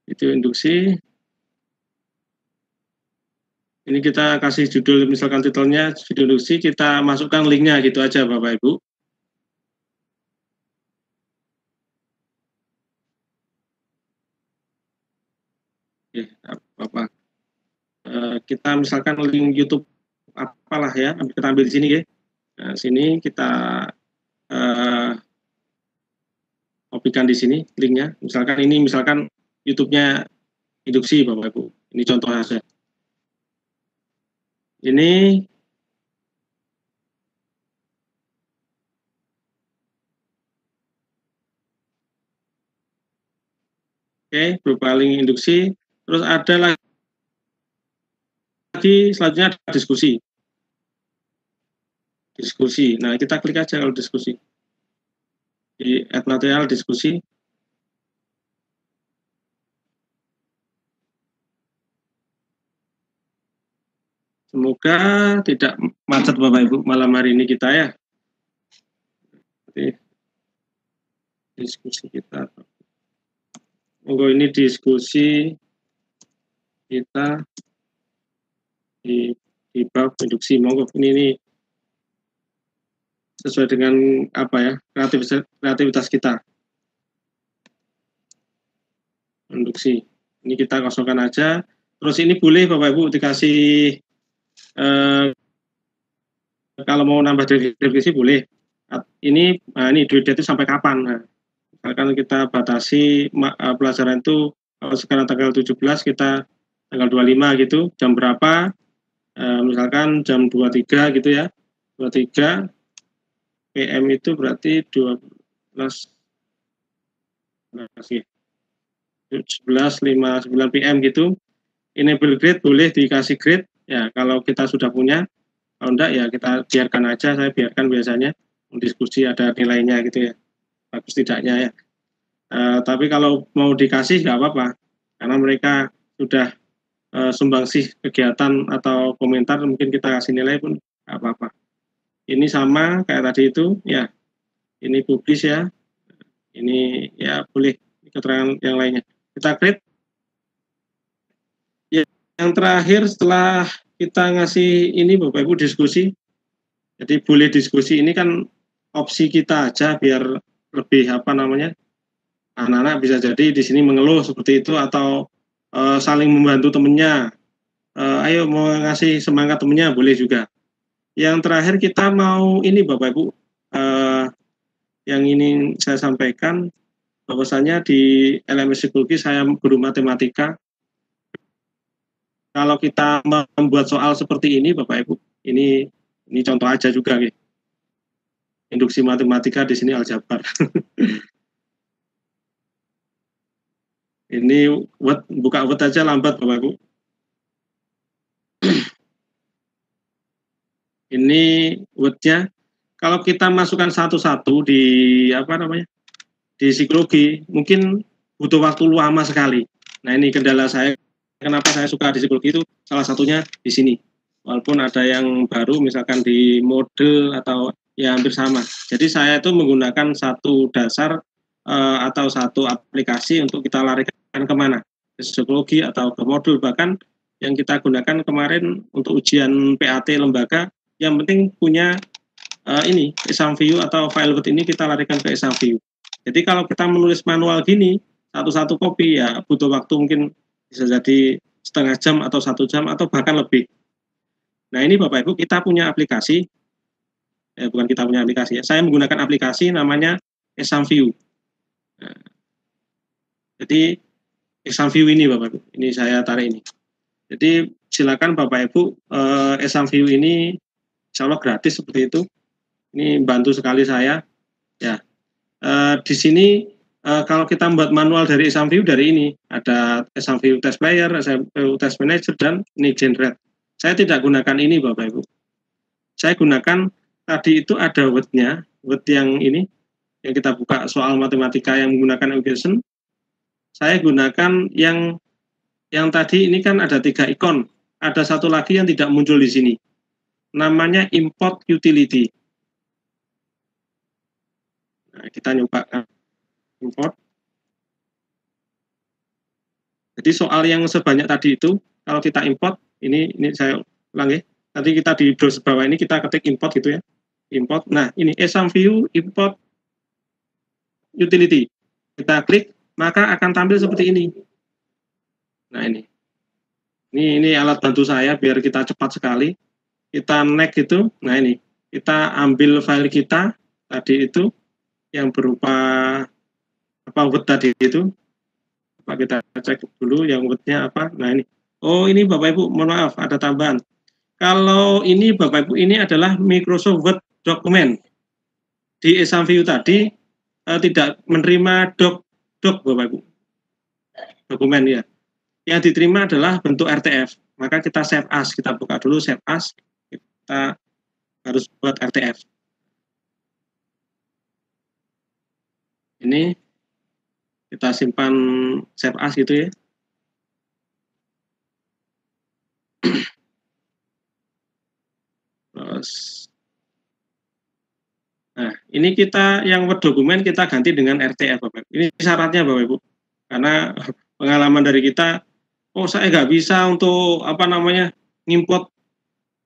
Video induksi. Ini kita kasih judul, misalkan titelnya video induksi, kita masukkan linknya gitu aja Bapak Ibu. Oke, apa kita misalkan link YouTube apalah ya, kita ambil di sini ya. Nah, sini kita kopikan di sini linknya. Misalkan ini YouTube-nya induksi Bapak Ibu. Ini contoh saja. Ini oke, berupa link induksi. Terus ada lagi selanjutnya ada diskusi. Nah, kita klik aja kalau diskusi. Di add material diskusi. Semoga tidak macet Bapak Ibu malam hari ini kita ya. Oke. Diskusi kita. Monggo, ini diskusi kita di bab induksi. Monggo, ini sesuai dengan apa ya, kreativitas kita. Induksi. Ini kita kosongkan aja. Terus ini boleh Bapak Ibu dikasih kalau mau nambah deskripsi boleh. Ini due date itu sampai kapan? Nah, misalkan kita batasi pelajaran itu kalau sekarang tanggal 17, kita tanggal 25 gitu, jam berapa? Misalkan jam 23 gitu ya. 23 PM itu berarti 11.59 PM gitu. Enable grade boleh dikasih grade ya kalau kita sudah punya. Kalau enggak ya kita biarkan aja, saya biarkan biasanya diskusi ada nilainya gitu ya, bagus tidaknya ya. Tapi kalau mau dikasih nggak apa-apa, karena mereka sudah sumbangsih kegiatan atau komentar, mungkin kita kasih nilai pun nggak apa-apa. Ini sama kayak tadi itu ya, ini publis ya, ini ya boleh keterangan yang lainnya. Kita create. Ya, yang terakhir setelah kita ngasih ini Bapak Ibu diskusi, jadi boleh diskusi, ini kan opsi kita aja biar lebih apa namanya, anak-anak bisa jadi di sini mengeluh seperti itu atau saling membantu temennya, ayo mau ngasih semangat temennya boleh juga. Yang terakhir kita mau ini Bapak Ibu, yang ini saya sampaikan bahwasanya di LMS Psikologi saya guru matematika. Kalau kita membuat soal seperti ini Bapak Ibu, ini contoh aja juga gitu. induksi matematika, di sini aljabar. Ini Word, buka Word aja lambat Bapak Ibu. Ini Word-nya. Kalau kita masukkan satu-satu di apa namanya? Di psikologi, mungkin butuh waktu lama sekali. Nah, ini kendala saya. Kenapa saya suka di psikologi itu salah satunya di sini. Walaupun ada yang baru misalkan di model atau ya hampir sama. Jadi saya itu menggunakan satu dasar atau satu aplikasi untuk kita larikan kemana? Ke psikologi atau ke modul. Bahkan yang kita gunakan kemarin untuk ujian PAT lembaga, yang penting punya ini exam view atau file Word ini kita larikan ke exam view. Jadi kalau kita menulis manual gini satu-satu kopi ya butuh waktu mungkin bisa jadi setengah jam atau 1 jam atau bahkan lebih. Nah ini Bapak Ibu kita punya aplikasi, bukan kita punya aplikasi ya, saya menggunakan aplikasi namanya exam view. Nah, jadi exam view ini Bapak Ibu, ini saya tarik ini. Jadi silakan Bapak Ibu exam view ini insya Allah gratis seperti itu. Ini bantu sekali saya. Ya, di sini kalau kita membuat manual dari exam view dari ini ada exam view test player, exam view test manager dan ini generate. Saya tidak gunakan ini Bapak Ibu. Saya gunakan tadi itu ada Word-nya, Word yang ini yang kita buka soal matematika yang menggunakan equation. Saya gunakan yang tadi ini kan ada 3 ikon. Ada satu lagi yang tidak muncul di sini. Namanya import utility. Nah, kita nyoba import. Jadi soal yang sebanyak tadi itu, kalau kita import, ini saya ulang ya. Nanti kita di browser bawah ini kita ketik import gitu ya. Import. Nah, ini exam view import utility. Kita klik, maka akan tampil seperti ini. Nah, ini. Ini alat bantu saya biar kita cepat sekali. Kita next gitu. Nah, ini. Kita ambil file kita tadi itu yang berupa apa Word tadi itu. Apa kita cek dulu yang Word-nya apa. Nah, ini. Oh, ini Bapak Ibu, mohon maaf ada tambahan. Kalau ini Bapak Ibu ini adalah Microsoft Word dokumen. Di exam view tadi tidak menerima doc Bapak Ibu. Dokumen ya. Yang diterima adalah bentuk RTF. Maka kita save as, kita buka dulu save as. Kita harus buat RTF. Ini kita simpan save as gitu ya. Terus, nah ini kita yang Word dokumen kita ganti dengan RTF Bapak. Ini syaratnya Bapak Ibu. Karena pengalaman dari kita, oh saya nggak bisa untuk apa namanya ngimport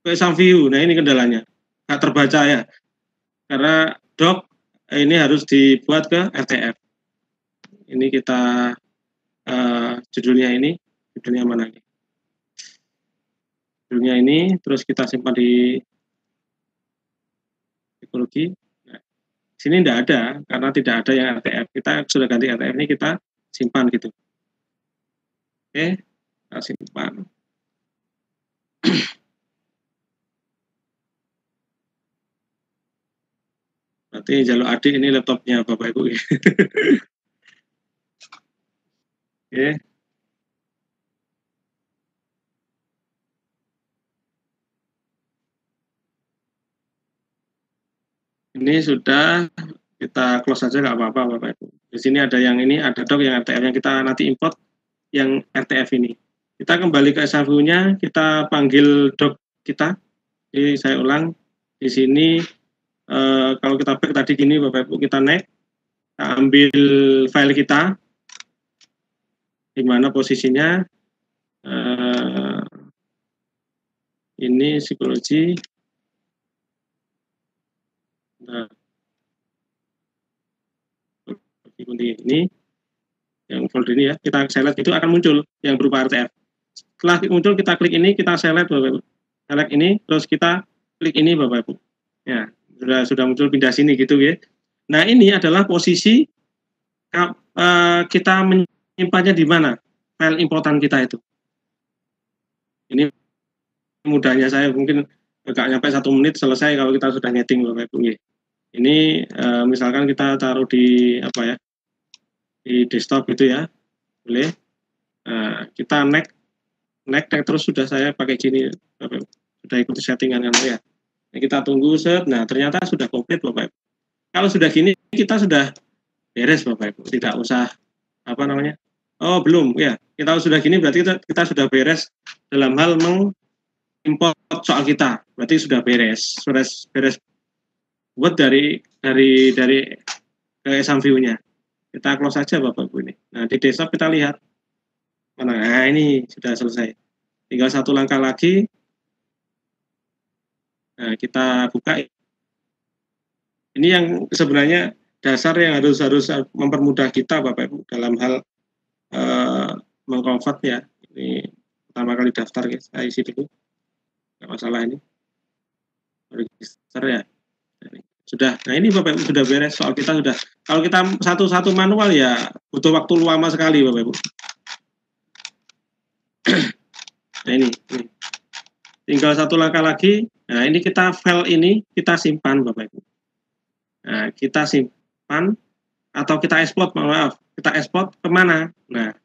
ke exam view. Nah ini kendalanya, nggak terbaca ya. Karena doc ini harus dibuat ke RTF. Ini kita judulnya mana nih? Judulnya ini, terus kita simpan di psikologi. Nah, sini tidak ada, karena tidak ada yang RTF. Kita sudah ganti RTF ini kita simpan gitu. Oke, kita simpan. Berarti jalur adik ini laptopnya Bapak Ibu. Oke. Ini sudah kita close saja nggak apa-apa Bapak Ibu. Di sini ada yang ini, ada doc yang RTF yang kita nanti import yang RTF ini. Kita kembali ke exam view-nya, kita panggil doc kita. Jadi saya ulang di sini kalau kita back tadi gini Bapak Ibu, kita next, kita ambil file kita di mana posisinya ini psikologi. Nah, ini yang folder ini ya, kita select itu akan muncul yang berupa RTF. Setelah muncul kita klik ini, kita select Bapak Ibu. Select ini, terus kita klik ini Bapak Ibu. Ya, sudah muncul pindah sini gitu ya. Nah, ini adalah posisi kita menyimpannya di mana? File importan kita itu. Ini mudahnya saya mungkin agak nyampe 1 menit selesai kalau kita sudah nyeting Bapak Ibu. Ini misalkan kita taruh di apa ya, di desktop gitu ya, boleh. Nah, kita next terus sudah saya pakai gini, sudah ikuti settingan kan ya. Nah, kita tunggu set, nah ternyata sudah komplit Bapak Ibu. Kalau sudah gini kita sudah beres Bapak Ibu, tidak usah apa namanya. Oh belum ya, kita sudah gini berarti kita sudah beres dalam hal mengimport soal kita, berarti sudah beres buat dari ke view-nya. Kita close saja Bapak Ibu ini. Nah di desktop kita lihat, nah ini sudah selesai. Tinggal satu langkah lagi. Nah kita buka. Ini yang sebenarnya dasar yang harus mempermudah kita Bapak Ibu dalam hal mengconvert ya. Ini pertama kali daftar guys, saya isi dulu. Nggak masalah ini. Register ya. Sudah. Nah ini Bapak Ibu sudah beres, soal kita sudah. Kalau kita satu-satu manual ya butuh waktu lama sekali Bapak Ibu. Nah ini. Tinggal satu langkah lagi. Nah ini kita file ini kita simpan Bapak Ibu. Nah kita simpan atau kita export, maaf, kita export kemana? Nah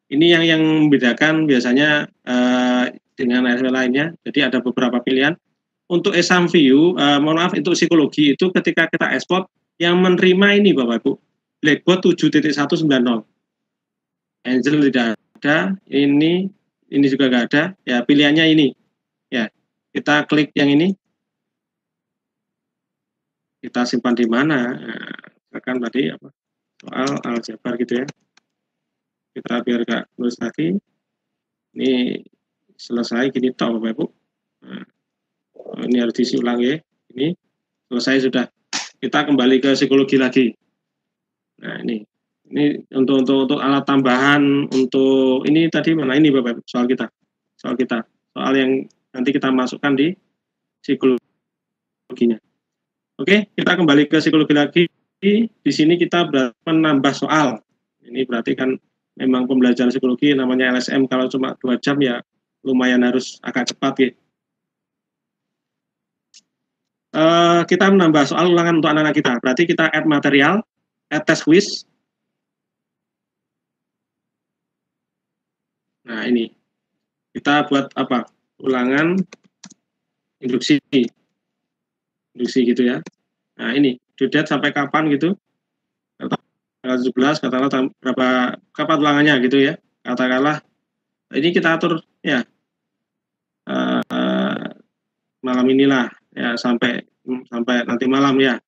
ini yang membedakan biasanya dengan SW lainnya. Jadi ada beberapa pilihan. Untuk exam view, mohon maaf, untuk psikologi itu ketika kita ekspor, yang menerima ini Bapak Ibu, Blackboard 7.190. Angel tidak ada, ini juga nggak ada, ya pilihannya ini. Ya, kita klik yang ini, kita simpan di mana? Misalkan tadi apa? Soal aljabar gitu ya. Kita biar nggak tulis lagi. Ini selesai gini toh Bapak Ibu. Nah, ini harus diisi ulang ya. Ini selesai sudah. Kita kembali ke psikologi lagi. Nah ini untuk alat tambahan untuk ini tadi mana ini Bapak soal soal yang nanti kita masukkan di psikologinya. Oke, kita kembali ke psikologi lagi. Di sini kita menambah soal. Ini berarti kan memang pembelajaran psikologi namanya LSM, kalau cuma 2 jam ya lumayan harus agak cepat ya. Kita menambah soal ulangan untuk anak-anak kita. Berarti kita add material, add test quiz. Nah ini kita buat apa? Ulangan induksi gitu ya. Nah ini due date sampai kapan gitu. Tanggal 17 katakanlah kapan ulangannya gitu ya. Katakanlah ini kita atur ya malam inilah ya sampai nanti malam ya.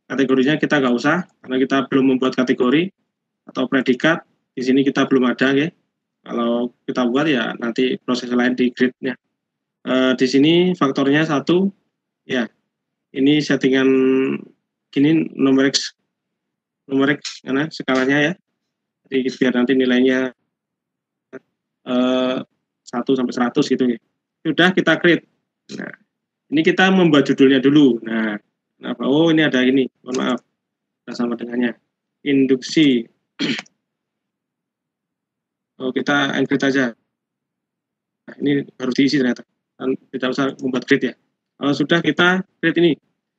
Kategorinya kita nggak usah karena kita belum membuat kategori atau predikat. Di sini kita belum ada ya. Kalau kita buat ya nanti proses lain di grid-nya. Di sini faktornya 1 ya. Ini settingan gini numerik karena skalanya ya. Jadi biar nanti nilainya 1 sampai 100 gitu ya. Sudah kita create. Nah, ini kita membuat judulnya dulu. Nah, kenapa? Oh, ini ada ini. Mohon maaf. Kita sama dengannya. Induksi. Oh, kita encrypt aja. Nah, ini harus diisi ternyata. Dan tidak usah membuat grid ya. Kalau sudah kita create ini.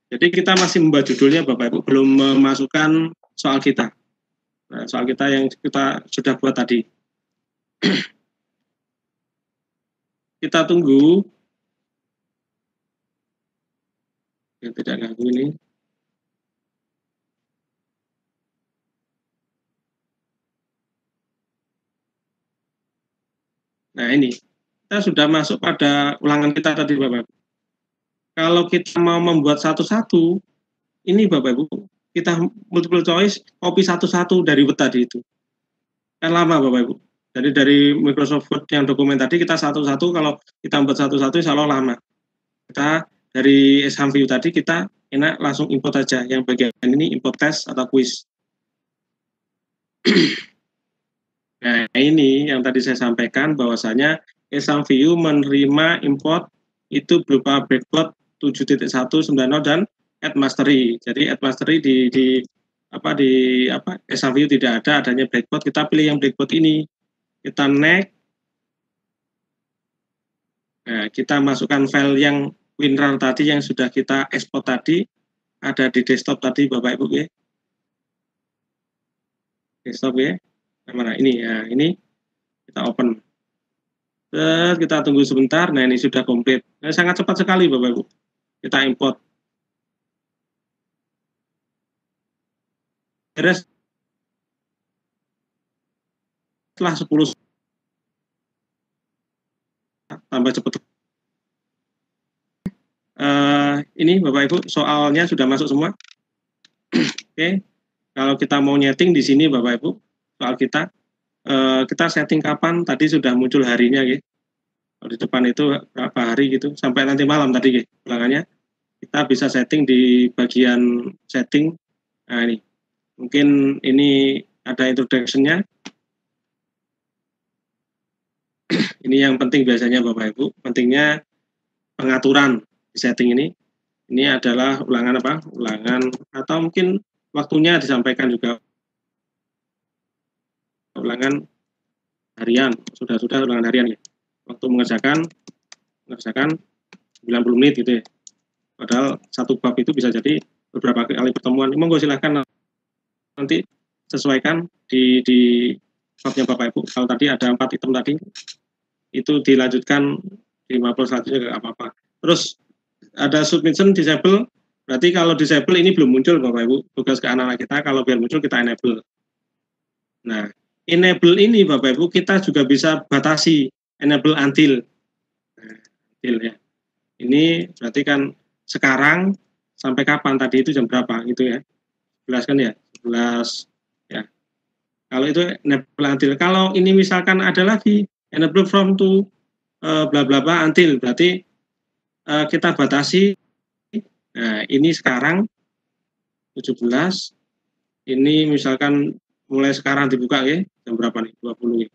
Jadi kita masih membuat judulnya Bapak Ibu, belum memasukkan soal kita. Nah, soal kita yang kita sudah buat tadi. Kita tunggu. Ya, tidak ganggu ini. Nah ini, kita sudah masuk pada ulangan kita tadi Bapak Ibu. Kalau kita mau membuat satu-satu, ini Bapak Ibu, kita multiple choice, copy satu-satu dari Word tadi itu. Kan lama Bapak Ibu. Jadi dari Microsoft Word yang dokumen tadi, kita satu-satu, kalau kita membuat satu-satu, insya Allah lama. Kita dari exam view tadi, kita enak langsung import aja. Yang bagian ini import test atau quiz. Nah ini yang tadi saya sampaikan bahwasanya exam view menerima import itu berupa Blackboard 7.190 dan add mastery. Jadi add mastery di exam view tidak ada adanya Blackboard. Kita pilih yang Blackboard ini. Kita next. Nah, kita masukkan file yang WinRAR tadi yang sudah kita ekspor tadi. ada di desktop tadi Bapak Ibu ya. Desktop ya. Nah, mana ini ya, ini kita open. Terus kita tunggu sebentar. Nah, ini sudah komplit. Nah, sangat cepat sekali Bapak Ibu. Kita import. Beres setelah 10 tambah cepat. Ini Bapak Ibu, soalnya sudah masuk semua. Oke. Kalau kita mau nyeting di sini Bapak Ibu, soal kita setting kapan, tadi sudah muncul harinya gitu. Kalau di depan itu berapa hari gitu, sampai nanti malam tadi gitu, ulangannya. Kita bisa setting di bagian setting. Nah ini, mungkin ini ada introduction-nya. Ini yang penting biasanya Bapak Ibu, pentingnya pengaturan di setting ini. Ini adalah ulangan apa? Ulangan atau mungkin waktunya disampaikan juga. Ulangan harian, sudah ulangan harian ya. Waktu mengerjakan 90 menit gitu ya. Padahal satu bab itu bisa jadi beberapa kali pertemuan. Monggo silahkan nanti sesuaikan di babnya Bapak Ibu. Kalau tadi ada 4 item tadi, itu dilanjutkan di mapel selanjutnya nggak apa-apa. Terus ada submission disable, berarti kalau disable ini belum muncul Bapak Ibu. Tugas ke anak-anak kita, kalau biar muncul kita enable. Nah, enable ini Bapak Ibu kita juga bisa batasi, enable until. Nah, until ya. Ini berarti kan sekarang sampai kapan, tadi itu jam berapa gitu ya. 11 kan ya, 11 ya. Kalau itu enable until. Kalau ini misalkan ada lagi enable from to bla bla bla until, berarti kita batasi. Nah, ini sekarang 17. Ini misalkan mulai sekarang dibuka ya, jam berapa nih? 20 ya.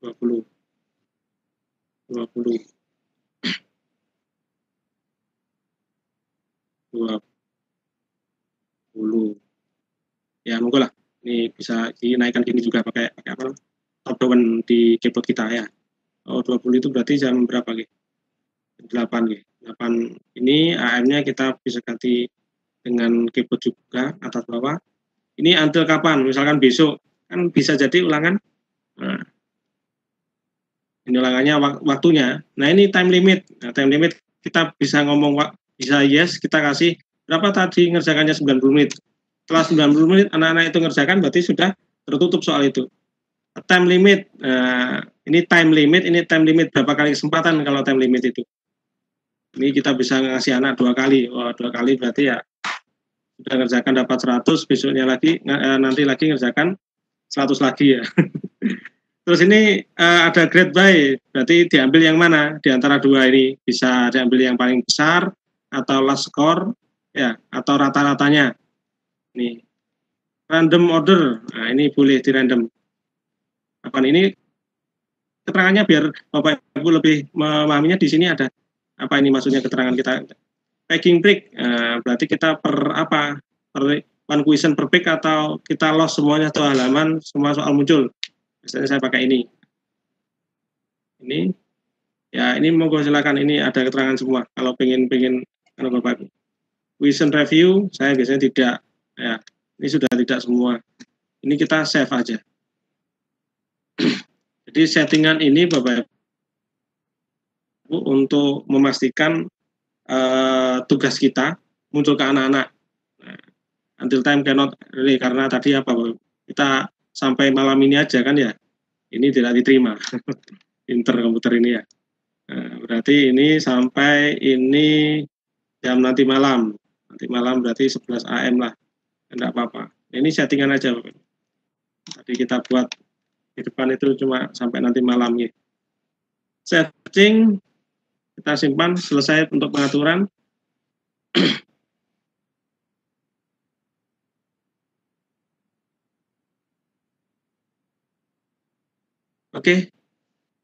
20. Ya monggo lah, ini bisa dinaikkan gini juga pakai apa, top down di keyboard kita ya. 20 itu berarti jam berapa gitu? 8 gitu. 8 ini AM-nya kita bisa ganti dengan keyboard juga atas bawah. Ini until kapan? Misalkan besok kan bisa jadi ulangan. Nah, ini ulangannya waktunya. Nah, ini time limit. Nah, time limit kita bisa ngomong bisa yes, kita kasih berapa tadi ngerjakannya 90 menit. Setelah 90 menit anak-anak itu ngerjakan berarti sudah tertutup soal itu. Time limit, ini time limit berapa kali kesempatan kalau time limit itu. Ini kita bisa ngasih anak 2 kali. Wah, 2 kali berarti ya sudah ngerjakan dapat 100, besoknya lagi nanti lagi ngerjakan 100 lagi ya. Terus ini ada grade by, berarti diambil yang mana di antara 2 ini? Bisa diambil yang paling besar atau last score ya, atau rata-ratanya. Nih, random order. Nah, ini boleh di random. Apa ini keterangannya biar Bapak Ibu lebih memahaminya, di sini ada apa ini maksudnya keterangan kita. Packing break, berarti kita per one question per page atau kita loss semuanya satu halaman, semua soal muncul. Misalnya saya pakai ini. Ini ya, ini monggo silakan, ini ada keterangan semua. Kalau pengen Bapak Ibu. Question review saya biasanya tidak ya. Ini sudah tidak semua. Ini kita save aja. Jadi settingan ini Bapak Ibu untuk memastikan tugas kita muncul ke anak-anak. Nah, until time cannot relay, karena tadi apa Bapak? Kita sampai malam ini aja kan ya. Ini tidak diterima. Pinter komputer ini ya. Nah, berarti ini sampai ini jam nanti malam. Nanti malam berarti 11 AM lah. Enggak apa-apa. Ini settingan aja Bapak. Tadi kita buat di depan itu cuma sampai nanti malam ya. Setting kita simpan, selesai untuk pengaturan. Oke.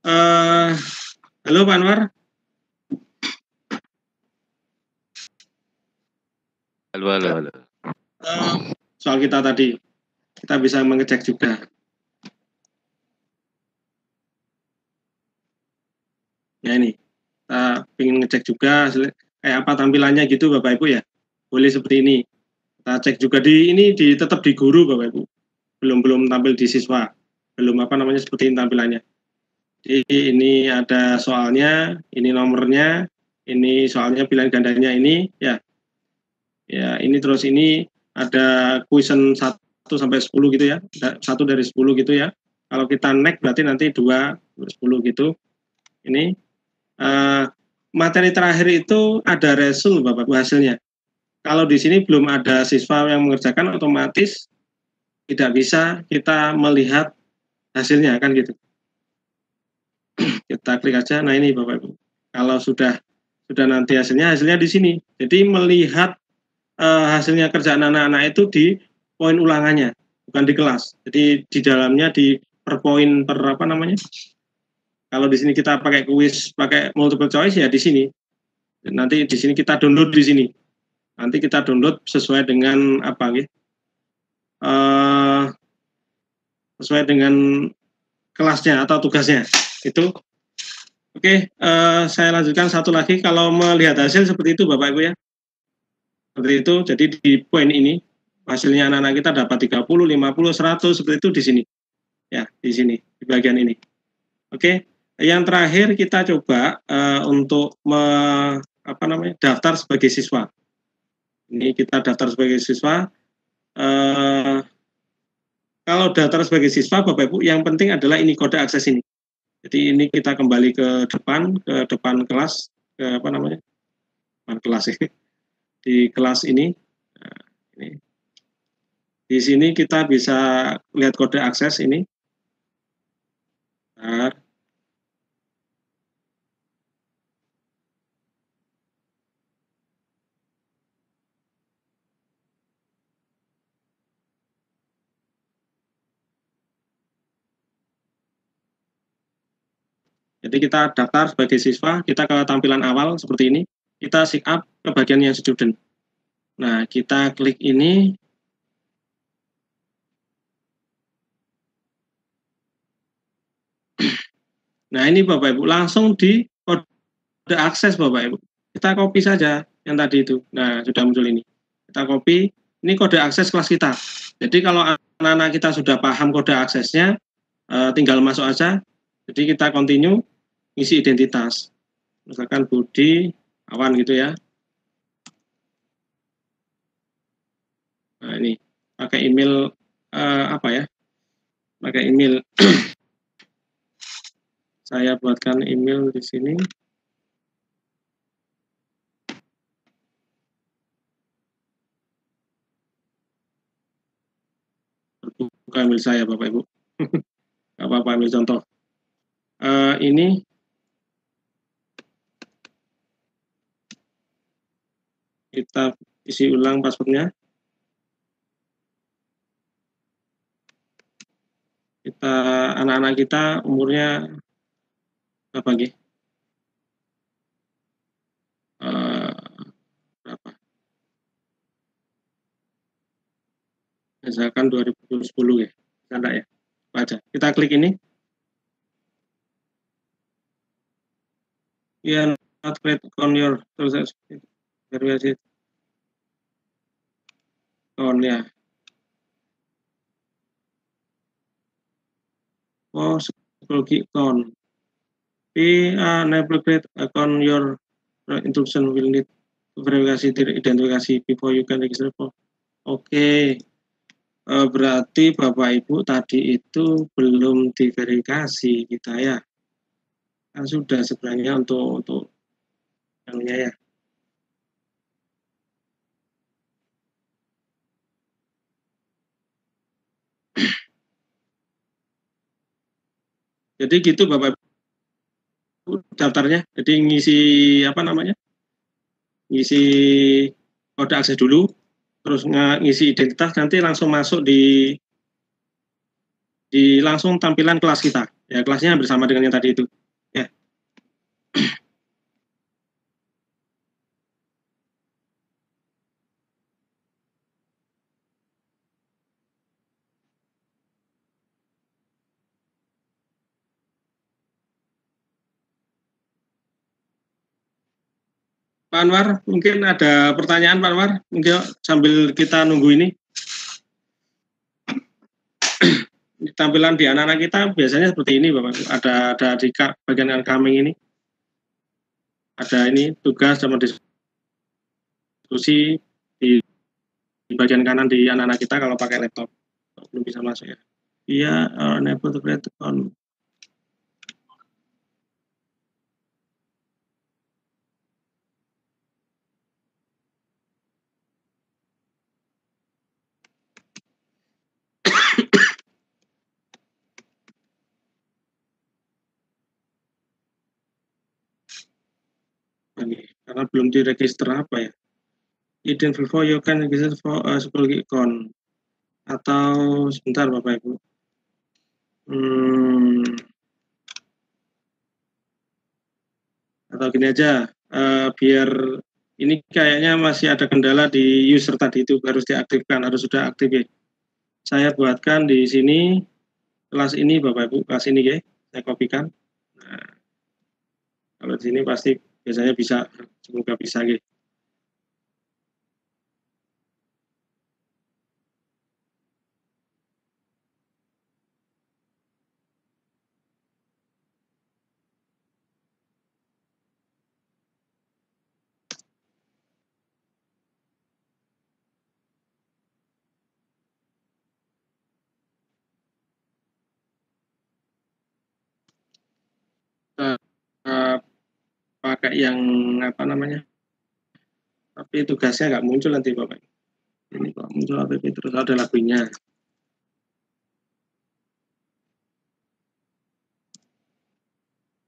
Halo Pak Anwar. Halo. Soal kita tadi, kita bisa mengecek juga. Ya ini, kita ingin ngecek juga kayak apa tampilannya gitu Bapak Ibu ya. boleh seperti ini. Kita cek juga ini tetap di guru Bapak Ibu, belum tampil di siswa, belum seperti ini tampilannya. Jadi ini ada soalnya, ini nomornya, ini soalnya pilihan gandanya ini, ya ini terus ini ada question 1 sampai 10 gitu ya, 1 dari 10 gitu ya. Kalau kita next berarti nanti 2 10 gitu. Ini materi terakhir itu ada result Bapak Ibu hasilnya. Kalau di sini belum ada siswa yang mengerjakan, otomatis tidak bisa kita melihat hasilnya kan gitu. Kita klik aja. Nah ini Bapak Ibu. Kalau sudah nanti hasilnya di sini. Jadi melihat hasilnya kerjaan anak-anak itu di poin ulangannya, bukan di kelas. Jadi di dalamnya di per poin per Kalau di sini kita pakai kuis, pakai multiple choice ya di sini. Nanti di sini kita download di sini. Nanti kita download sesuai dengan sesuai dengan kelasnya atau tugasnya. Itu. Oke, saya lanjutkan satu lagi. Kalau melihat hasil seperti itu Bapak Ibu ya. Seperti itu, jadi di poin ini hasilnya anak-anak kita dapat 30, 50, 100 seperti itu di sini. Ya, di sini, di bagian ini. Oke, yang terakhir kita coba untuk daftar sebagai siswa. Ini kita daftar sebagai siswa. Kalau daftar sebagai siswa Bapak Ibu, yang penting adalah ini kode akses ini. Jadi ini kita kembali ke depan kelas, ke depan kelas ini. Di kelas ini, ini. Di sini kita bisa lihat kode akses ini. Bentar. Jadi kita daftar sebagai siswa, kita ke tampilan awal seperti ini, kita sign up ke bagian yang student. Nah, kita klik ini. Nah, ini Bapak Ibu, langsung di kode akses Bapak Ibu. Kita copy saja yang tadi itu. Nah, sudah muncul ini. Kita copy, ini kode akses kelas kita. Jadi kalau anak-anak kita sudah paham kode aksesnya, tinggal masuk aja. Jadi kita continue, isi identitas. Misalkan Budi, Awan gitu ya. Nah, ini pakai email pakai email. Saya buatkan email di sini. Bukan email saya Bapak Ibu. Gak apa-apa, ambil contoh. Ini kita isi ulang passwordnya. Anak-anak kita umurnya berapa nggih? Berapa? Misalkan 2010 ya. Enggak ya? Baca. Kita klik ini. Ya, not create on your verified account ya. Oh, psikologi account. Enable create account your instruction will need verifikasi identifikasi before you can register for. Oke. Berarti Bapak Ibu tadi itu belum diverifikasi kita ya. Kan sudah sebenarnya untuk yang ya. Jadi gitu Bapak Ibu daftarnya. Jadi ngisi ngisi kode akses dulu, terus ngisi identitas, nanti langsung masuk di langsung tampilan kelas kita. Ya, kelasnya bersama dengan yang tadi itu. Ya. Pak Anwar, mungkin ada pertanyaan Pak Anwar, mungkin sambil kita nunggu ini. Tampilan di anak-anak kita biasanya seperti ini Bapak. Ada di bagian coming ini. Ada ini tugas sama diskusi di bagian kanan di anak-anak kita kalau pakai laptop. Belum bisa masuk ya. Iya, enable to create account. Karena belum diregister apa ya? Identify before you can register for a psychology account. Atau sebentar Bapak Ibu. Atau gini aja, biar ini kayaknya masih ada kendala di user tadi itu harus diaktifkan, harus sudah aktif ya. Saya buatkan di sini kelas ini Bapak Ibu, kelas ini ya, saya kopikan. Nah, kalau di sini pasti biasanya bisa, semoga bisa ya. Pakai yang apa namanya, tapi tugasnya nggak muncul nanti Bapak. Ini kok muncul app terus ada lagunya.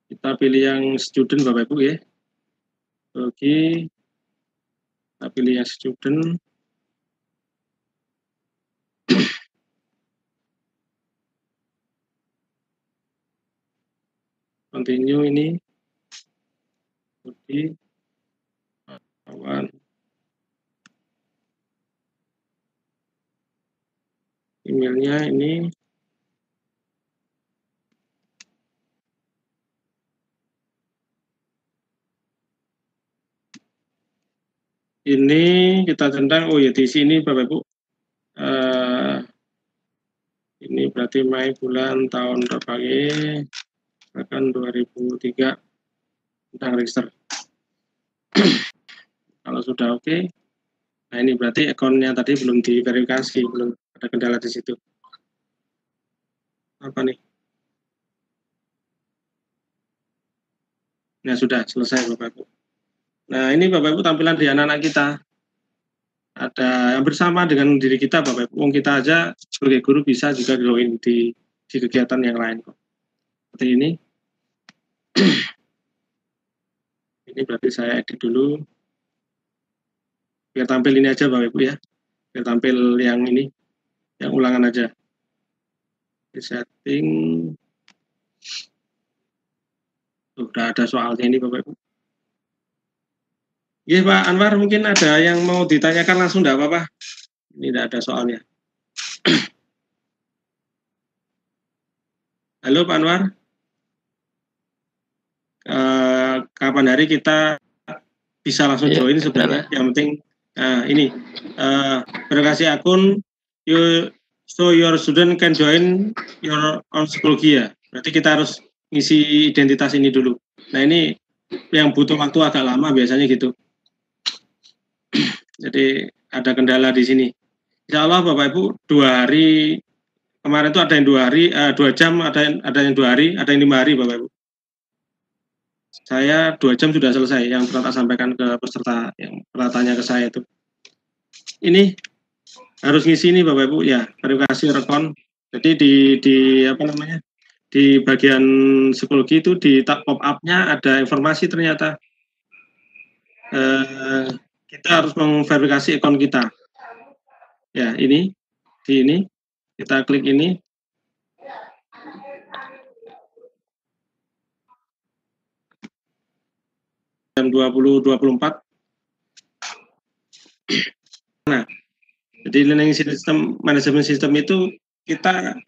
Kita pilih yang student Bapak Ibu ya. Oke, kita pilih yang student. Continue ini. Oke. Awan. Emailnya ini. Ini kita centang, oh ya di sini Bapak Ibu. Ini berarti Mei bulan tahun berapa ya? Bahkan 2003 tentang register. Kalau sudah oke, nah ini berarti akunnya tadi belum diverifikasi, belum ada kendala di situ. Apa nih? Nah sudah selesai Bapak Ibu. Nah ini Bapak Ibu tampilan di anak-anak kita. Ada yang bersama dengan diri kita Bapak Ibu. Kita aja sebagai guru bisa juga join di kegiatan yang lain kok. Seperti ini. Ini berarti saya edit dulu. Biar tampil ini aja Bapak Ibu ya. Biar tampil yang ini. Yang ulangan aja. Di setting. Sudah ada soalnya ini Bapak Ibu. Iya Pak Anwar, mungkin ada yang mau ditanyakan langsung enggak apa-apa. Ini tidak ada soalnya. Halo Pak Anwar. Kapan hari kita bisa langsung join sebenarnya. Yang penting ini verifikasi akun, so your student can join your own psikologi ya. Berarti kita harus ngisi identitas ini dulu. Nah ini yang butuh waktu agak lama biasanya gitu. Jadi ada kendala di sini. Insya Allah Bapak Ibu 2 hari, kemarin itu ada yang 2 hari, 2 jam, ada yang 2 hari, ada yang 5 hari Bapak Ibu. Saya 2 jam sudah selesai yang pernah tak sampaikan ke peserta yang pernah tanya ke saya itu. Ini harus ngisi ini Bapak Ibu ya, verifikasi rekon. Jadi di apa namanya? Di bagian psikologi itu di tab pop-up-nya ada informasi ternyata kita harus memverifikasi akun kita. Ya, ini di ini kita klik ini. Jam 20.24. Nah, jadi learning system, management system itu kita